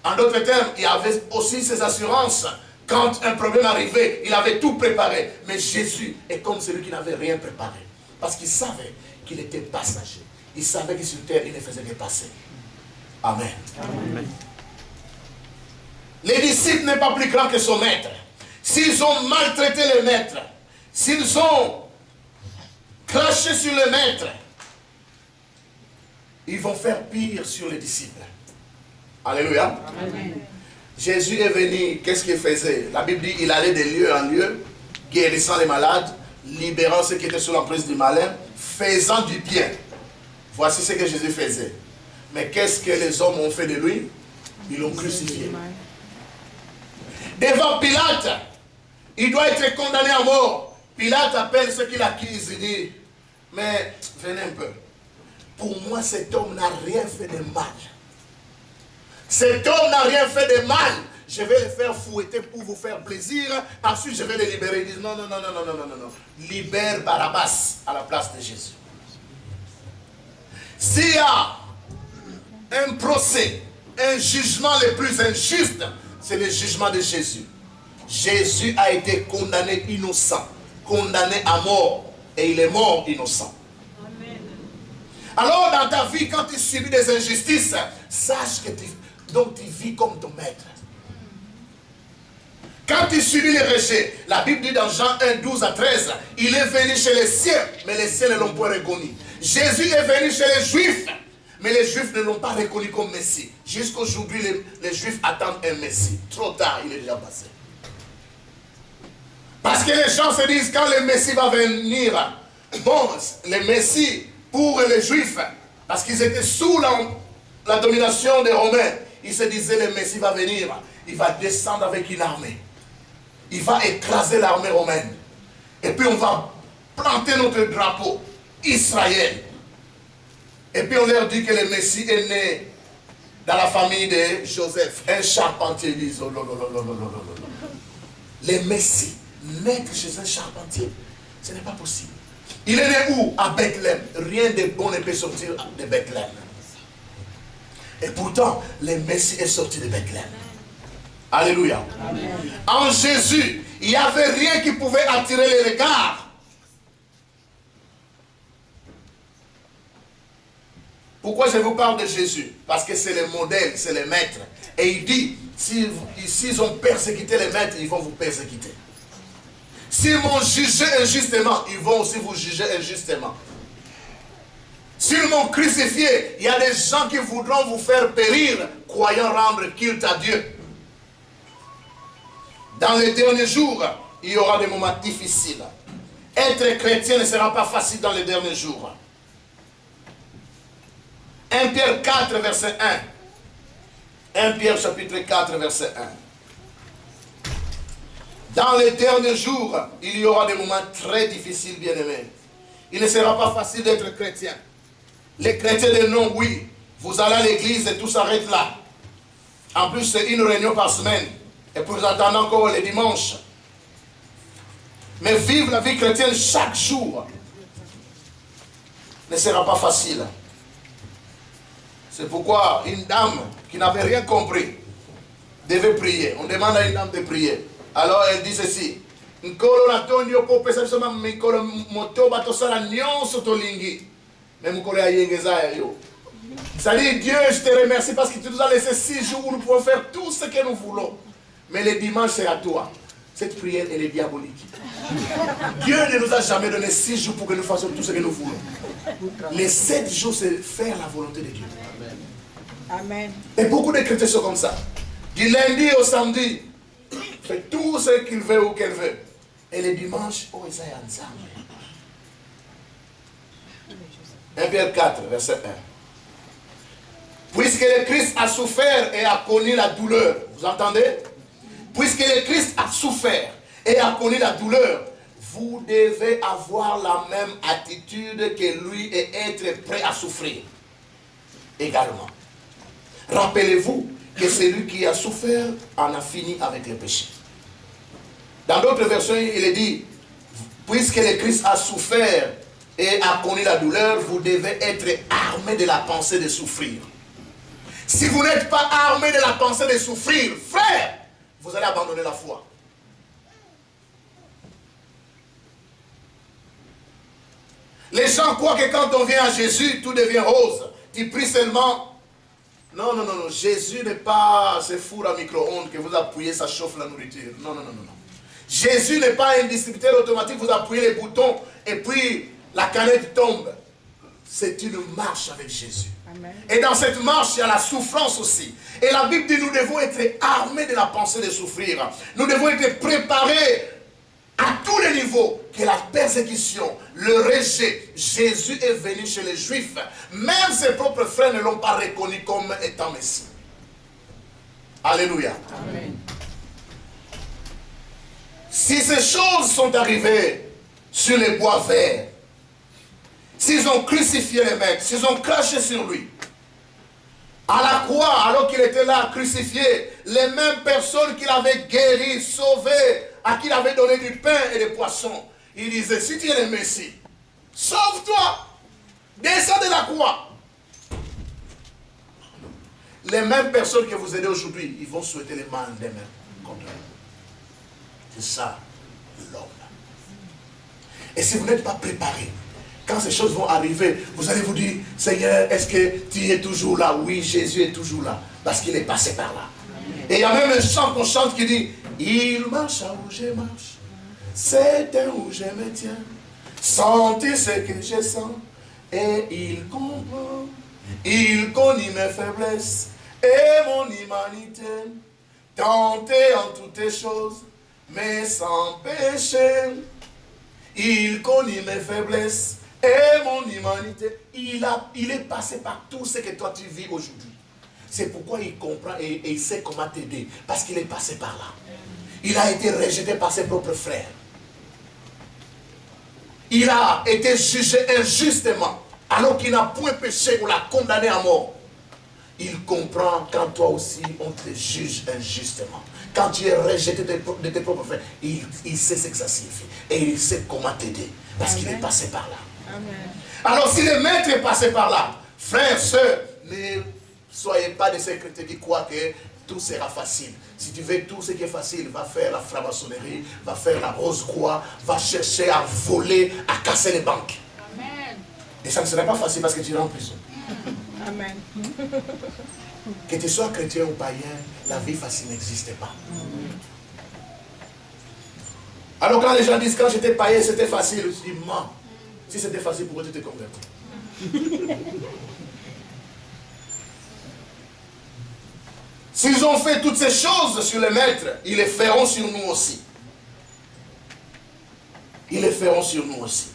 En d'autres termes, il avait aussi ses assurances. Quand un problème arrivait, il avait tout préparé. Mais Jésus est comme celui qui n'avait rien préparé. Parce qu'il savait qu'il était passager. Il savait que sur terre, il ne faisait que passer. Amen. Amen. Les disciples n'est pas plus grand que son maître. S'ils ont maltraité le maître, s'ils ont cracher sur le maître, ils vont faire pire sur les disciples. Alléluia. Amen. Jésus est venu, qu'est-ce qu'il faisait? La Bible dit, il allait de lieu en lieu, guérissant les malades, libérant ceux qui étaient sous l'emprise du malin, faisant du bien. Voici ce que Jésus faisait. Mais qu'est-ce que les hommes ont fait de lui? Ils l'ont crucifié. Devant Pilate, il doit être condamné à mort. Pilate appelle ceux qui l'accusent, il dit, mais venez un peu. Pour moi, cet homme n'a rien fait de mal. Cet homme n'a rien fait de mal. Je vais le faire fouetter pour vous faire plaisir. Ensuite, je vais le libérer. Ils disent non, non, non, non, non, non, non, non. Libère Barabbas à la place de Jésus. S'il y a un procès, un jugement le plus injuste, c'est le jugement de Jésus. Jésus a été condamné innocent, condamné à mort, et il est mort innocent. Amen. Alors dans ta vie, quand tu subis des injustices, sache que tu vis comme ton maître. Quand tu subis les rejet, la Bible dit dans Jean 1, 12 à 13, il est venu chez les siens, mais les siens ne l'ont pas reconnu. Jésus est venu chez les Juifs, mais les Juifs ne l'ont pas reconnu comme Messie. Jusqu'aujourd'hui, les Juifs attendent un Messie. Trop tard, il est déjà passé. Parce que les gens se disent, quand le Messie va venir, bon, le Messie pour les Juifs, parce qu'ils étaient sous la domination des Romains, ils se disaient, le Messie va venir, il va descendre avec une armée. Il va écraser l'armée romaine. Et puis on va planter notre drapeau, Israël. Et puis on leur dit que le Messie est né dans la famille de Joseph, un charpentier. Ils disent, oh, le Messie, naître chez un charpentier, ce n'est pas possible. Il est né où? À Bethléem. Rien de bon ne peut sortir de Bethléem. Et pourtant, le Messie est sorti de Bethléem. Alléluia. Amen. En Jésus, il n'y avait rien qui pouvait attirer les regards. Pourquoi je vous parle de Jésus? Parce que c'est le modèle, c'est le maître. Et il dit, s'ils ont persécuté les maîtres, ils vont vous persécuter. S'ils m'ont jugé injustement, ils vont aussi vous juger injustement. S'ils m'ont crucifié, il y a des gens qui voudront vous faire périr, croyant rendre culte à Dieu. Dans les derniers jours, il y aura des moments difficiles. Être chrétien ne sera pas facile dans les derniers jours. 1 Pierre 4, verset 1. 1 Pierre chapitre 4, verset 1. Dans les derniers jours, il y aura des moments très difficiles, bien-aimés. Il ne sera pas facile d'être chrétien. Les chrétiens de nom, oui, vous allez à l'église et tout s'arrête là. En plus, c'est une réunion par semaine. Et puis vous attendez encore les dimanches. Mais vivre la vie chrétienne chaque jour ne sera pas facile. C'est pourquoi une dame qui n'avait rien compris devait prier. On demande à une dame de prier. Alors elle dit ceci. Ça dit, Dieu, je te remercie parce que tu nous as laissé 6 jours où nous pouvons faire tout ce que nous voulons. Mais le dimanche, c'est à toi. Cette prière, elle est diabolique. Dieu ne nous a jamais donné 6 jours pour que nous fassions tout ce que nous voulons. Les 7 jours, c'est faire la volonté de Dieu. Amen. Et beaucoup de chrétiens sont comme ça. Du lundi au samedi, fait tout ce qu'il veut ou qu'elle veut. Et le dimanche, oh, ils sont ensemble. 1 Pierre 4, verset 1. Puisque le Christ a souffert et a connu la douleur. Vous entendez? Puisque le Christ a souffert et a connu la douleur, vous devez avoir la même attitude que lui et être prêt à souffrir également. Rappelez-vous que celui qui a souffert en a fini avec le péché. Dans d'autres versions, il est dit, puisque le Christ a souffert et a connu la douleur, vous devez être armé de la pensée de souffrir. Si vous n'êtes pas armé de la pensée de souffrir, frère, vous allez abandonner la foi. Les gens croient que quand on vient à Jésus, tout devient rose. Tu pries seulement. Non, non, non, non. Jésus n'est pas ce four à micro-ondes que vous appuyez, ça chauffe la nourriture. Non, non, non, non. Jésus n'est pas un distributeur automatique, vous appuyez les boutons et puis la canette tombe. C'est une marche avec Jésus. Amen. Et dans cette marche, il y a la souffrance aussi. Et la Bible dit, nous devons être armés de la pensée de souffrir. Nous devons être préparés à tous les niveaux, que la persécution, le rejet. Jésus est venu chez les Juifs. Même ses propres frères ne l'ont pas reconnu comme étant Messie. Alléluia. Amen. Si ces choses sont arrivées sur les bois verts, s'ils ont crucifié les maîtres, s'ils ont craché sur lui, à la croix, alors qu'il était là, crucifié, les mêmes personnes qu'il avait guéries, sauvées, à qui il avait donné du pain et des poissons, il disait, si tu es le Messie, sauve-toi, descends de la croix. Les mêmes personnes que vous aidez aujourd'hui, ils vont souhaiter les mal d'eux-mêmes contre vous. C'est ça, l'homme. Et si vous n'êtes pas préparé, quand ces choses vont arriver, vous allez vous dire, Seigneur, est-ce que tu es toujours là? Oui, Jésus est toujours là, parce qu'il est passé par là. Et il y a même un chant qu'on chante qui dit, il marche où je marche, c'est où je me tiens, sentez ce que je sens, et il comprend, il connaît mes faiblesses et mon humanité, tenté en toutes choses, mais sans péché. Il connaît mes faiblesses et mon humanité. Il est passé par tout ce que toi tu vis aujourd'hui. C'est pourquoi il comprend et il sait comment t'aider. Parce qu'il est passé par là. Il a été rejeté par ses propres frères. Il a été jugé injustement. Alors qu'il n'a point péché, on l'a condamné à mort. Il comprend quand toi aussi on te juge injustement. Quand tu es rejeté de tes propres frères, il sait ce que ça signifie. Et il sait comment t'aider. Parce qu'il est passé par là. Amen. Alors si le maître est passé par là, frères, sœurs, ne soyez pas de ces chrétiens qui croient que tout sera facile. Si tu veux tout ce qui est facile, va faire la franc-maçonnerie, va faire la rose-croix, va chercher à voler, à casser les banques. Amen. Et ça ne sera pas facile parce que tu es en prison. Amen. Que tu sois chrétien ou païen, la vie facile n'existe pas. Alors quand les gens disent, quand j'étais païen, c'était facile, je dis, man, si c'était facile, pourquoi tu te convertis? S'ils ont fait toutes ces choses sur les maîtres, ils les feront sur nous aussi. Ils les feront sur nous aussi.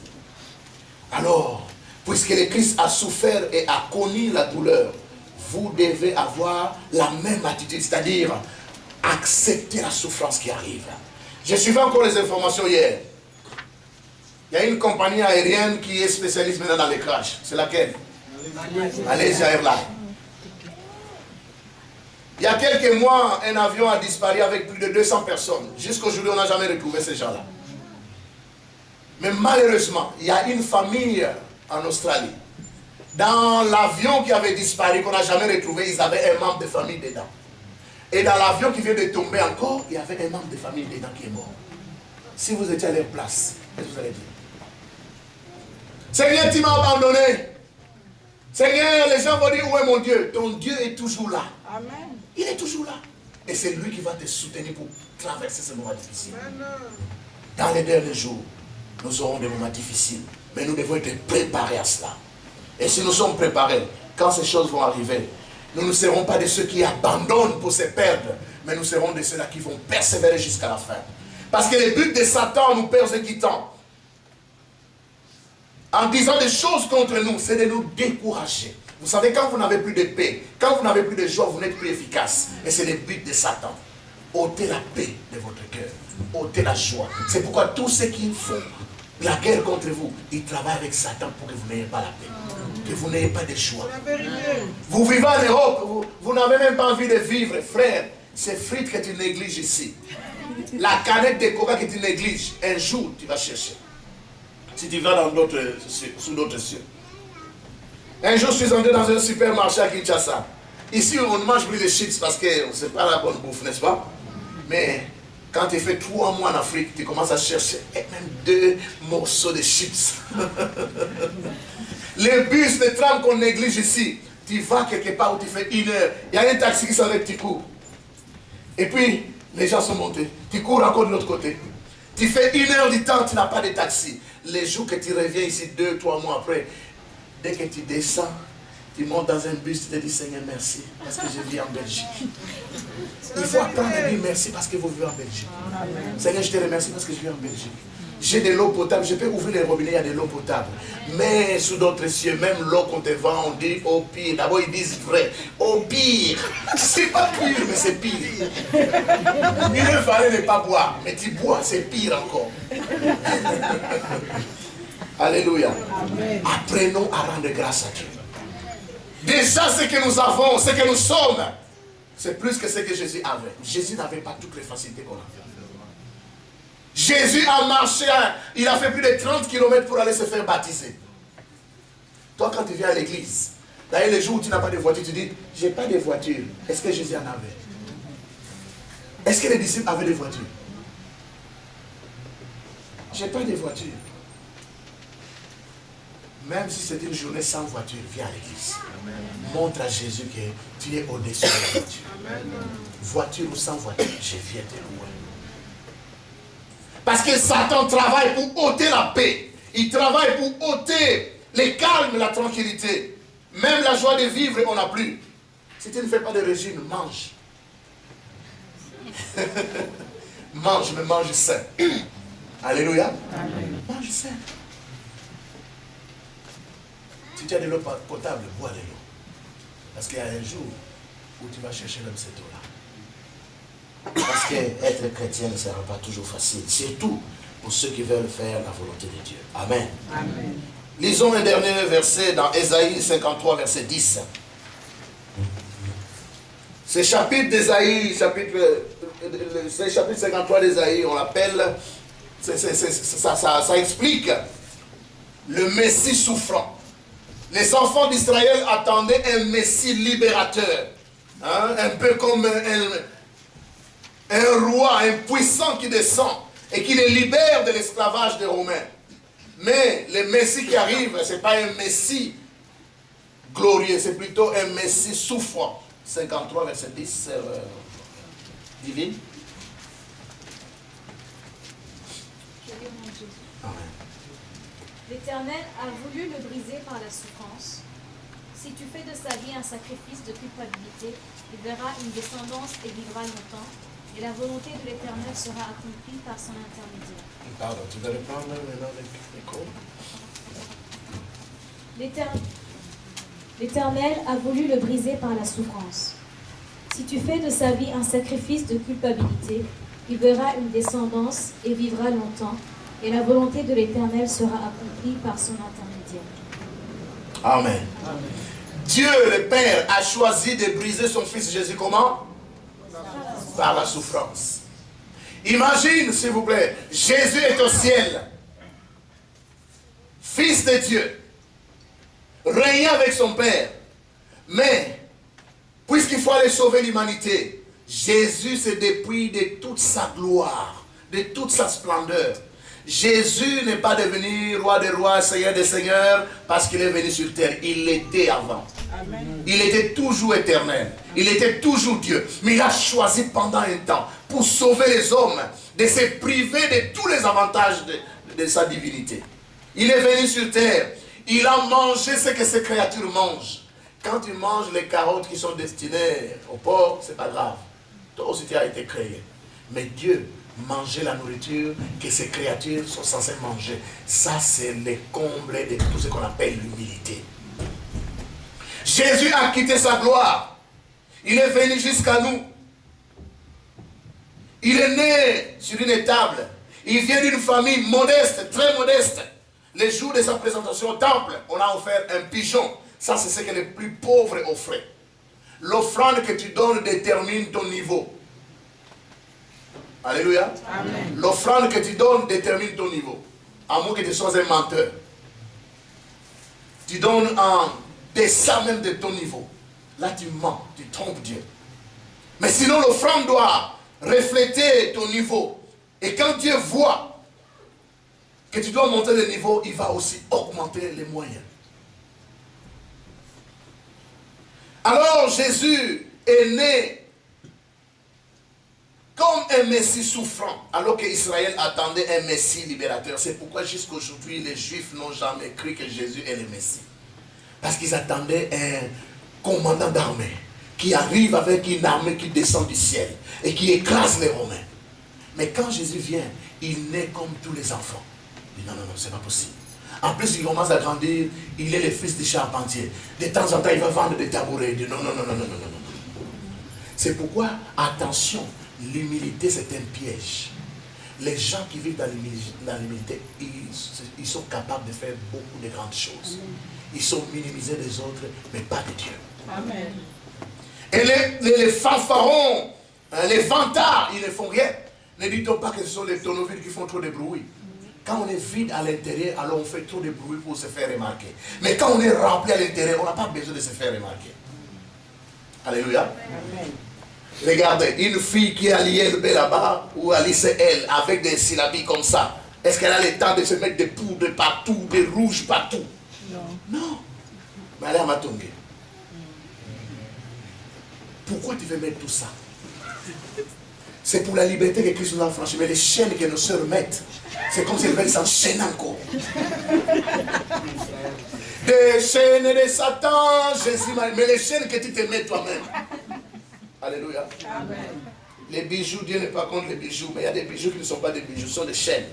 Alors, puisque le Christ a souffert et a connu la douleur, vous devez avoir la même attitude, c'est-à-dire accepter la souffrance qui arrive. J'ai suivi encore les informations hier. Il y a une compagnie aérienne qui est spécialiste maintenant dans les crashs. C'est laquelle? Malaysia Airlines. Il y a quelques mois, un avion a disparu avec plus de 200 personnes. Jusqu'aujourd'hui, on n'a jamais retrouvé ces gens-là. Mais malheureusement, il y a une famille en Australie. Dans l'avion qui avait disparu, qu'on n'a jamais retrouvé, ils avaient un membre de famille dedans. Et dans l'avion qui vient de tomber encore, il y avait un membre de famille dedans qui est mort. Si vous étiez à leur place, qu'est-ce que vous allez dire? Seigneur, tu m'as abandonné. Seigneur, les gens vont dire, où est mon Dieu? Ton Dieu est toujours là. Amen. Il est toujours là. Et c'est lui qui va te soutenir pour traverser ces moments difficiles. Dans les derniers jours, nous aurons des moments difficiles. Mais nous devons être préparés à cela. Et si nous sommes préparés, quand ces choses vont arriver, nous ne serons pas de ceux qui abandonnent pour se perdre, mais nous serons de ceux-là qui vont persévérer jusqu'à la fin. Parce que le but de Satan, nous persécutant, en disant des choses contre nous, c'est de nous décourager. Vous savez, quand vous n'avez plus de paix, quand vous n'avez plus de joie, vous n'êtes plus efficace. Et c'est le but de Satan. Ôtez la paix de votre cœur. Ôtez la joie. C'est pourquoi tous ceux qui font la guerre contre vous, ils travaillent avec Satan pour que vous n'ayez pas la paix. Que vous n'ayez pas de joie. Vous vivez en Europe, vous n'avez même pas envie de vivre. Frère, c'est frites que tu négliges ici. La canette de coca que tu négliges, un jour tu vas chercher. Si tu vas dans sous d'autres cieux. Un jour, je suis entré dans un supermarché à Kinshasa. Ici, on ne mange plus de chips parce que ce n'est pas la bonne bouffe, n'est-ce pas? Mais quand tu fais 3 mois en Afrique, tu commences à chercher même 2 morceaux de chips. Les bus, les trams qu'on néglige ici, tu vas quelque part où tu fais 1 heure. Il y a un taxi qui s'arrête, tu cours. Et puis, les gens sont montés. Tu cours encore de l'autre côté. Tu fais 1 heure du temps, tu n'as pas de taxi. Les jours que tu reviens ici, 2, 3 mois après, dès que tu descends, tu montes dans un bus, tu te dis Seigneur merci, parce que je vis en Belgique. Il faut apprendre à dire merci parce que vous vivez en Belgique. Seigneur, je te remercie parce que je vis en Belgique. J'ai de l'eau potable, je peux ouvrir les robinets, il y a de l'eau potable. Mais sous d'autres cieux, même l'eau qu'on te vend, on dit au pire. D'abord ils disent vrai, au pire. C'est pas pire, mais c'est pire. Il ne fallait ne pas boire, mais tu bois, c'est pire encore. Alléluia. Amen. Apprenons à rendre grâce à Dieu. Déjà ce que nous avons, ce que nous sommes, c'est plus que ce que Jésus avait. Jésus n'avait pas toutes les facilités qu'on avait. Jésus a marché, il a fait plus de 30 km pour aller se faire baptiser. Toi, quand tu viens à l'église, d'ailleurs, les jours où tu n'as pas de voiture, tu dis, j'ai pas de voiture. Est-ce que Jésus en avait? Est-ce que les disciples avaient des voitures? J'ai pas de voiture. Même si c'est une journée sans voiture, viens à l'église. Montre à Jésus que tu es au-dessus de la voiture. Amen. Voiture ou sans voiture, je viens te louer. Parce que Satan travaille pour ôter la paix. Il travaille pour ôter le calme, la tranquillité. Même la joie de vivre, on n'a plus. Si tu ne fais pas de régime, mange. Mange, mais mange sain. Alléluia. Amen. Mange sain. Si tu as de l'eau potable, bois de l'eau. Parce qu'il y a un jour où tu vas chercher même cette eau-là. Parce qu'être chrétien ne sera pas toujours facile. Surtout pour ceux qui veulent faire la volonté de Dieu. Amen. Amen. Lisons un dernier verset dans Ésaïe 53, verset 10. Ce chapitre d'Ésaïe, ce chapitre 53 d'Ésaïe, on l'appelle, ça explique le Messie souffrant. Les enfants d'Israël attendaient un Messie libérateur. Hein, un peu comme un roi, un puissant qui descend et qui les libère de l'esclavage des Romains. Mais le Messie qui arrive, ce n'est pas un Messie glorieux, c'est plutôt un Messie souffrant. 53, verset 10, divine. L'Éternel a voulu le briser par la souffrance. Si tu fais de sa vie un sacrifice de culpabilité, il verra une descendance et vivra longtemps, et la volonté de l'Éternel sera accomplie par son intermédiaire. Pardon, tu vas reprendre maintenant avec l'écho. L'Éternel a voulu le briser par la souffrance. Si tu fais de sa vie un sacrifice de culpabilité, il verra une descendance et vivra longtemps, et la volonté de l'Éternel sera accomplie par son intermédiaire. Amen. Amen. Dieu le Père a choisi de briser son fils Jésus comment? Par la souffrance. Imagine, s'il vous plaît, Jésus est au ciel, fils de Dieu, régnant avec son Père. Mais, puisqu'il faut aller sauver l'humanité, Jésus se dépouille de toute sa gloire, de toute sa splendeur. Jésus n'est pas devenu roi des rois, seigneur des seigneurs, parce qu'il est venu sur terre. Il l'était avant. Amen. Il était toujours éternel. Il était toujours Dieu. Mais il a choisi pendant un temps, pour sauver les hommes, de se priver de tous les avantages de sa divinité. Il est venu sur terre. Il a mangé ce que ces créatures mangent. Quand tu manges les carottes qui sont destinées au porc, c'est pas grave. Toi aussi tu as été créé. Mais Dieu mangeait la nourriture que ces créatures sont censées manger. Ça, c'est le comble de tout ce qu'on appelle l'humilité. Jésus a quitté sa gloire. Il est venu jusqu'à nous. Il est né sur une étable. Il vient d'une famille modeste, très modeste. Les jours de sa présentation au temple, on a offert un pigeon. Ça, c'est ce que les plus pauvres offraient. L'offrande que tu donnes détermine ton niveau. Alléluia. L'offrande que tu donnes détermine ton niveau. À moins que tu sois un menteur. Tu donnes en deçà même de ton niveau. Là, tu mens, tu trompes Dieu. Mais sinon, l'offrande doit refléter ton niveau. Et quand Dieu voit que tu dois monter le niveau, il va aussi augmenter les moyens. Alors, Jésus est né. comme un Messie souffrant, alors qu'Israël attendait un Messie libérateur. C'est pourquoi jusqu'à aujourd'hui, les Juifs n'ont jamais cru que Jésus est le Messie. Parce qu'ils attendaient un commandant d'armée qui arrive avec une armée qui descend du ciel et qui écrase les Romains. Mais quand Jésus vient, il naît comme tous les enfants. Il dit non, non, non, c'est pas possible. En plus, il commence à grandir, il est le fils du charpentier. De temps en temps, il va vendre des tabourets. Il dit non, non, non, non, non, non, non. C'est pourquoi, attention, l'humilité c'est un piège. Les gens qui vivent dans l'humilité, ils sont capables de faire beaucoup de grandes choses. Ils sont minimisés des autres, mais pas de Dieu. Amen. Et les fanfarons, les vantards, ils ne font rien. Ne dit-on pas que ce sont les tonneaux-vides qui font trop de bruit. Quand on est vide à l'intérieur, alors on fait trop de bruit pour se faire remarquer. Mais quand on est rempli à l'intérieur, on n'a pas besoin de se faire remarquer. Alléluia. Amen. Regardez, une fille qui est à l'ILB là-bas, ou à l'ICL, avec des syllabies comme ça, est-ce qu'elle a le temps de se mettre des poudres partout, des rouges partout? Non. Non. Mais elle est à Matongue. Pourquoi tu veux mettre tout ça? C'est pour la liberté que Christ nous a franchi. Mais les chaînes que nos sœurs mettent, c'est comme si elles veulent s'enchaîner encore. Des chaînes de Satan, Jésus, mais les chaînes que tu te mets toi-même. Alléluia. Amen. Les bijoux, Dieu n'est pas contre les bijoux, mais il y a des bijoux qui ne sont pas des bijoux, ce sont des chaînes.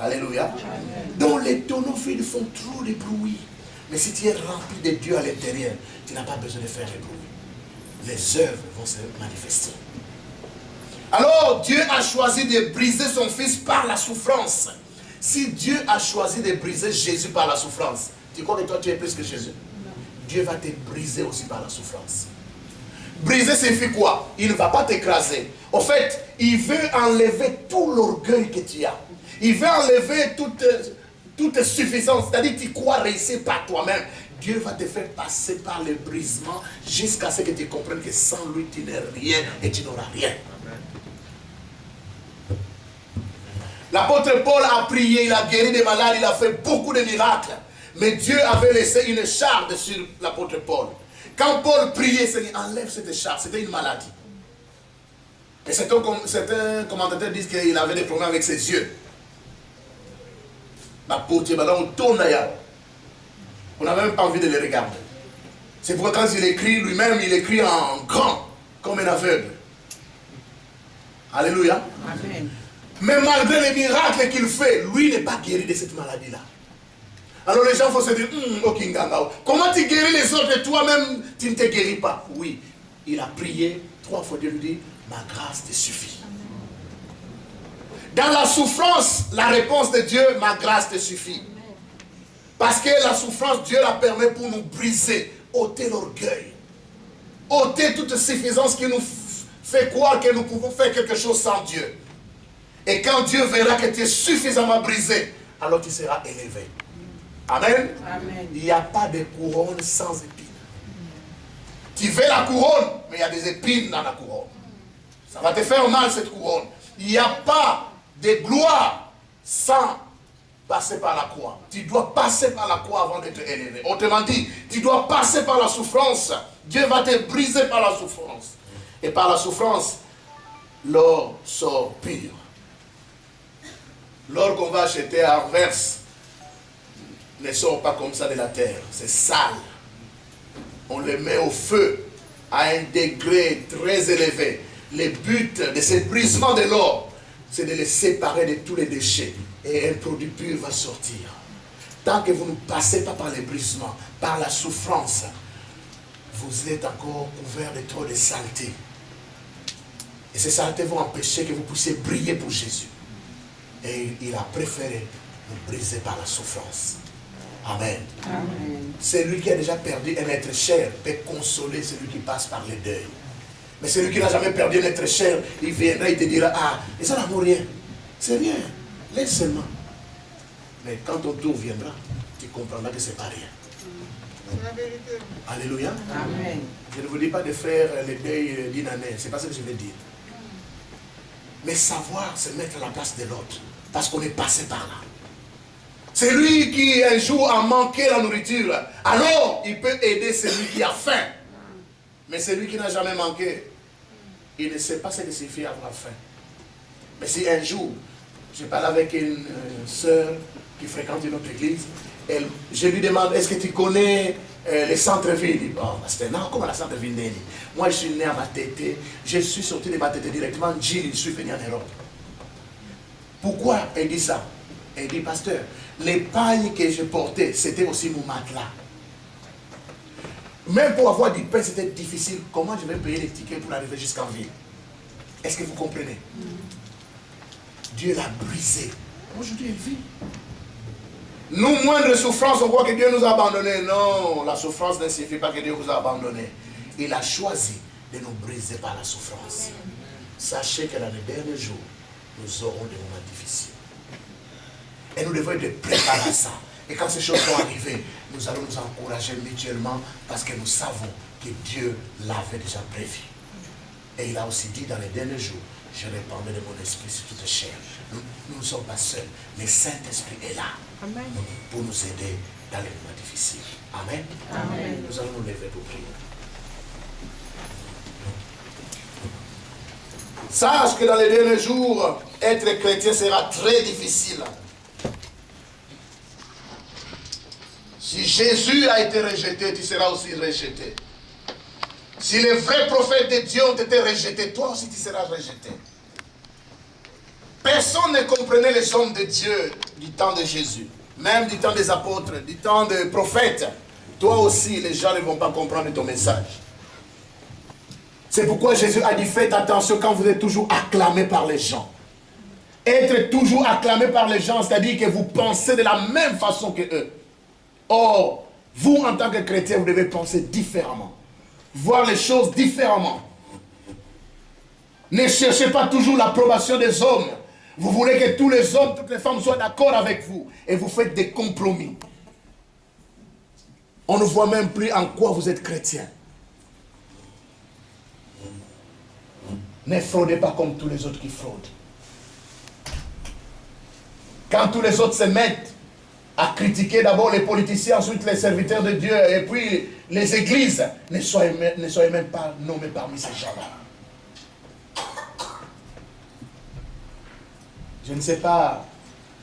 Alléluia. Amen. Donc les tonneaux vides font trop de bruit. Mais si tu es rempli de Dieu à l'intérieur, tu n'as pas besoin de faire de bruit. Les œuvres vont se manifester. Alors Dieu a choisi de briser son fils par la souffrance. Si Dieu a choisi de briser Jésus par la souffrance, tu crois que toi tu es plus que Jésus? Non. Dieu va te briser aussi par la souffrance. Briser signifie quoi? Il ne va pas t'écraser. En fait, il veut enlever tout l'orgueil que tu as. Il veut enlever toute suffisance. C'est-à-dire que tu crois réussir par toi-même. Dieu va te faire passer par le brisement jusqu'à ce que tu comprennes que sans lui, tu n'es rien et tu n'auras rien. L'apôtre Paul a prié, il a guéri des malades, il a fait beaucoup de miracles. Mais Dieu avait laissé une charge sur l'apôtre Paul. Quand Paul priait, Seigneur, enlève cette charge, c'était une maladie. Et certains commentateurs disent qu'il avait des problèmes avec ses yeux. On n'a même pas envie de les regarder. C'est pourquoi quand il écrit lui-même, il écrit en grand, comme un aveugle. Alléluia. Amen. Mais malgré les miracles qu'il fait, lui n'est pas guéri de cette maladie-là. Alors les gens vont se dire, comment tu guéris les autres et toi-même tu ne te guéris pas? Oui, il a prié 3 fois, Dieu lui dit, ma grâce te suffit. Dans la souffrance, la réponse de Dieu, ma grâce te suffit. Parce que la souffrance, Dieu la permet pour nous briser, ôter l'orgueil, ôter toute suffisance qui nous fait croire que nous pouvons faire quelque chose sans Dieu. Et quand Dieu verra que tu es suffisamment brisé, alors tu seras élevé. Amen. Amen. Il n'y a pas de couronne sans épines. Tu veux la couronne, mais il y a des épines dans la couronne. Ça va te faire mal cette couronne. Il n'y a pas de gloire sans passer par la croix. Tu dois passer par la croix avant d'être élevé. Autrement dit, tu dois passer par la souffrance. Dieu va te briser par la souffrance. Et par la souffrance, l'or sort pur. L'or qu'on va acheter à Anvers ne sort pas comme ça de la terre. C'est sale. On le met au feu à un degré très élevé. Le but de ce brisement de l'or, c'est de le séparer de tous les déchets. Et un produit pur va sortir. Tant que vous ne passez pas par le brisement, par la souffrance, vous êtes encore couvert de trop de saleté. Et ces saletés vont empêcher que vous puissiez briller pour Jésus. Et il a préféré nous briser par la souffrance. Amen. Amen. Celui qui a déjà perdu un être cher peut consoler celui qui passe par le deuil. Mais celui qui n'a jamais perdu un être cher, il viendra, il te dira, ah, mais ça n'a rien. C'est rien. Laisse seulement. Mais quand ton tour viendra, tu comprendras que ce n'est pas rien. C'est la vérité. Alléluia. Amen. Je ne vous dis pas de faire le deuil d'une année. Ce n'est pas ce que je veux dire. Mais savoir se mettre à la place de l'autre. Parce qu'on est passé par là. C'est lui qui un jour a manqué la nourriture. Alors il peut aider celui qui a faim. Mais celui qui n'a jamais manqué, il ne sait pas ce que signifie avoir faim. Mais si un jour, je parle avec une sœur qui fréquente une autre église, je lui demande, est-ce que tu connais les centres-villes? Il dit, bon, c'est non, comment la centre-ville n'est? Moi, je suis né à Matete, je suis sorti de Matete directement, je suis venu en Europe. Pourquoi elle dit ça? Elle dit, pasteur, les pailles que je portais, c'était aussi mon matelas. Même pour avoir du pain, c'était difficile. Comment je vais payer les tickets pour arriver jusqu'en ville? Est-ce que vous comprenez? Dieu l'a brisé. Aujourd'hui, elle vit. Nous, moindre souffrance, on croit que Dieu nous a abandonnés. Non, la souffrance ne signifie pas que Dieu vous a abandonnés. Il a choisi de nous briser par la souffrance. Sachez que dans les derniers jours, nous aurons des moments difficiles. Et nous devons être préparés à ça. Et quand ces choses vont arriver, nous allons nous encourager mutuellement parce que nous savons que Dieu l'avait déjà prévu. Et il a aussi dit dans les derniers jours, je répandrai de mon esprit sur toute chair. Nous ne sommes pas seuls. Le Saint-Esprit est là. Amen. Pour nous aider dans les moments difficiles. Amen. Amen. Nous allons nous lever pour prier. Sache que dans les derniers jours, être chrétien sera très difficile. Si Jésus a été rejeté, tu seras aussi rejeté. Si les vrais prophètes de Dieu ont été rejetés, toi aussi tu seras rejeté. Personne ne comprenait les hommes de Dieu du temps de Jésus. Même du temps des apôtres, du temps des prophètes. Toi aussi, les gens ne vont pas comprendre ton message. C'est pourquoi Jésus a dit, faites attention quand vous êtes toujours acclamé par les gens. Être toujours acclamé par les gens, c'est-à-dire que vous pensez de la même façon que eux. Or, vous en tant que chrétien, vous devez penser différemment. Voir les choses différemment. Ne cherchez pas toujours l'approbation des hommes. Vous voulez que tous les hommes, toutes les femmes soient d'accord avec vous. Et vous faites des compromis. On ne voit même plus en quoi vous êtes chrétien. Ne fraudez pas comme tous les autres qui fraudent. Quand tous les autres se mettent à critiquer d'abord les politiciens, ensuite les serviteurs de Dieu, et puis les églises, ne soyez même pas nommés parmi ces gens-là. Je ne sais pas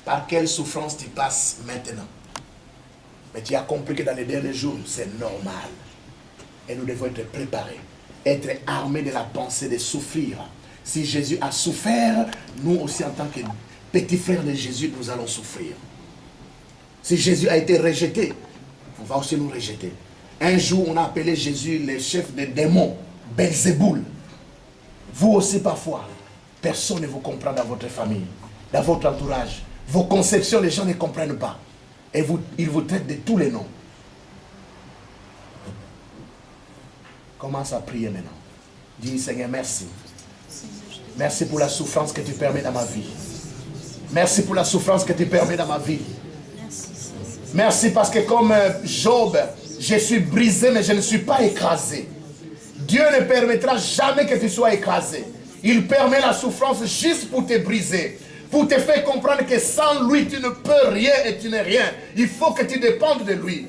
par quelle souffrance tu passes maintenant. Mais tu as compris que dans les derniers jours, c'est normal. Et nous devons être préparés. Être armés de la pensée de souffrir. Si Jésus a souffert, nous aussi en tant que petits frères de Jésus, nous allons souffrir. Si Jésus a été rejeté, on va aussi nous rejeter. Un jour, on a appelé Jésus le chef des démons, Belzéboul. Vous aussi parfois, personne ne vous comprend dans votre famille, dans votre entourage. Vos conceptions, les gens ne comprennent pas. Et ils vous traitent de tous les noms. Commence à prier maintenant. Dis, Seigneur, merci. Merci pour la souffrance que tu permets dans ma vie. Merci pour la souffrance que tu permets dans ma vie. Merci parce que comme Job, je suis brisé mais je ne suis pas écrasé. Dieu ne permettra jamais que tu sois écrasé. Il permet la souffrance juste pour te briser. Pour te faire comprendre que sans lui tu ne peux rien et tu n'es rien. Il faut que tu dépendes de lui.